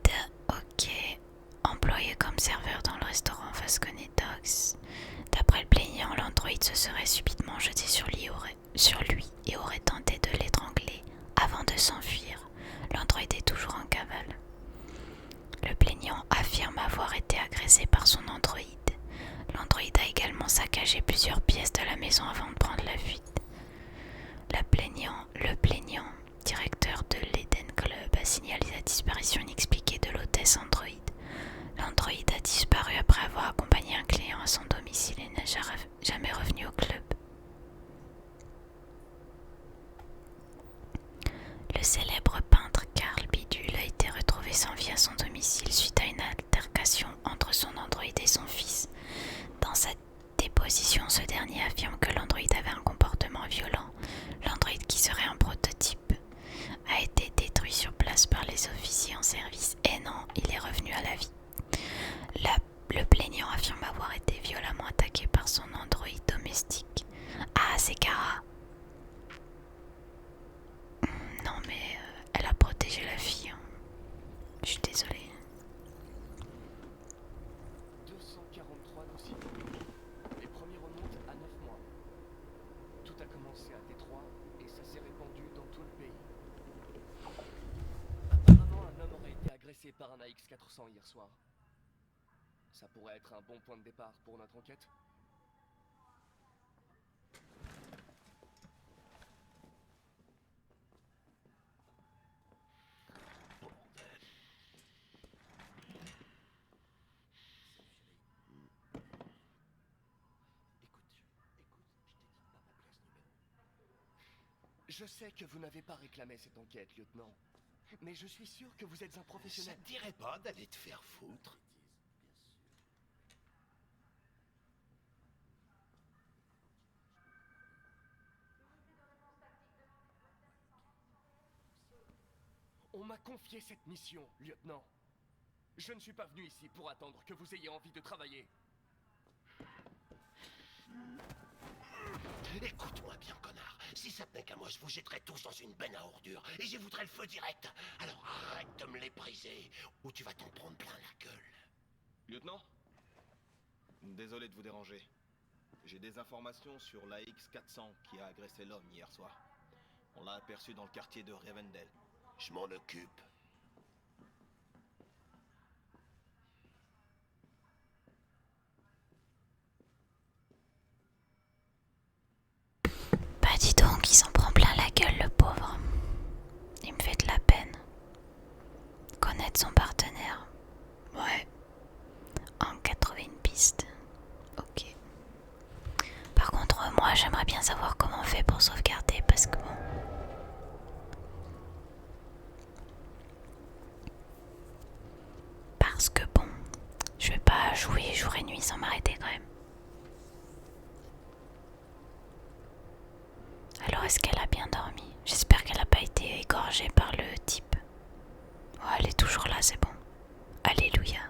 A: Ok. Employé comme serveur dans le restaurant Vascone Dogs. D'après le plaignant, l'androïde se serait subitement jeté sur lui et aurait tenté de l'étrangler avant de s'enfuir. L'androïde est toujours en cavale. Le plaignant affirme avoir été agressé par son androïde. L'androïde a également saccagé plusieurs pièces de la maison avant de prendre la fuite. Le plaignant, directeur de l'Eden Club, a signalé la disparition inexpliquée de l'hôtesse androïde. L'androïde a disparu après avoir accompagné un client à son domicile et n'est jamais revenu au club. Le célèbre peintre Karl Bidule a été retrouvé sans vie à son domicile suite à une altercation entre son androïde et son fils. Dans sa déposition, ce dernier affirme que l'androïde avait un comportement violent. L'androïde, qui serait un prototype, a été détruit sur place par les officiers en service. Et non, il est revenu à la vie. Le plaignant affirme avoir été violemment attaqué par son androïde domestique. Ah, c'est Kara. Non mais elle a protégé la fille. Hein. Je suis désolée.
B: 243 dossiers. Les premiers remontent à 9 mois. Tout a commencé à Détroit et ça s'est répandu dans tout le pays. Apparemment, un homme aurait été agressé par un AX-400 hier soir. Ça pourrait être un bon point de départ pour notre enquête. Je sais que vous n'avez pas réclamé cette enquête, lieutenant. Mais je suis sûr que vous êtes un
H: Ça
B: professionnel.
H: te dirait pas d'aller te faire foutre?
B: On m'a confié cette mission, lieutenant. Je ne suis pas venu ici pour attendre que vous ayez envie de travailler.
H: Écoute-moi bien, connard. Si ça tenait qu'à moi, je vous jetterais tous dans une benne à ordures et j'y voudrais le feu direct. Alors arrête de me les briser ou tu vas t'en prendre plein la gueule.
L: Lieutenant, désolé de vous déranger. J'ai des informations sur l'AX-400 qui a agressé l'homme hier soir. On l'a aperçu dans le quartier de Rivendell.
H: Je m'en occupe.
A: Bah dis donc, il s'en prend plein la gueule le pauvre. Il me fait de la peine. Connaître son partenaire. Ouais. Enquête, trouver une piste. Ok. Par contre, moi j'aimerais bien savoir comment on fait pour sauvegarder parce que bon. Parce que bon, je vais pas jouer jour et nuit sans m'arrêter quand même. Alors est-ce qu'elle a bien dormi? J'espère qu'elle n'a pas été égorgée par le type. Oh, elle est toujours là, c'est bon. Alléluia.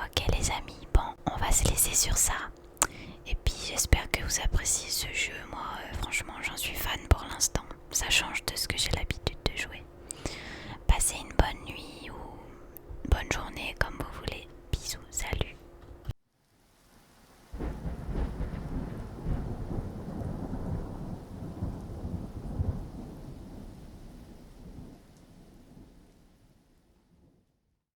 A: Ok les amis, bon, on va se laisser sur ça. Et puis j'espère que vous appréciez ce jeu. Moi, franchement, j'en suis fan pour l'instant. Ça change de ce que j'ai l'habitude de jouer. Passez une bonne nuit ou bonne journée comme vous voulez. Bisous, salut.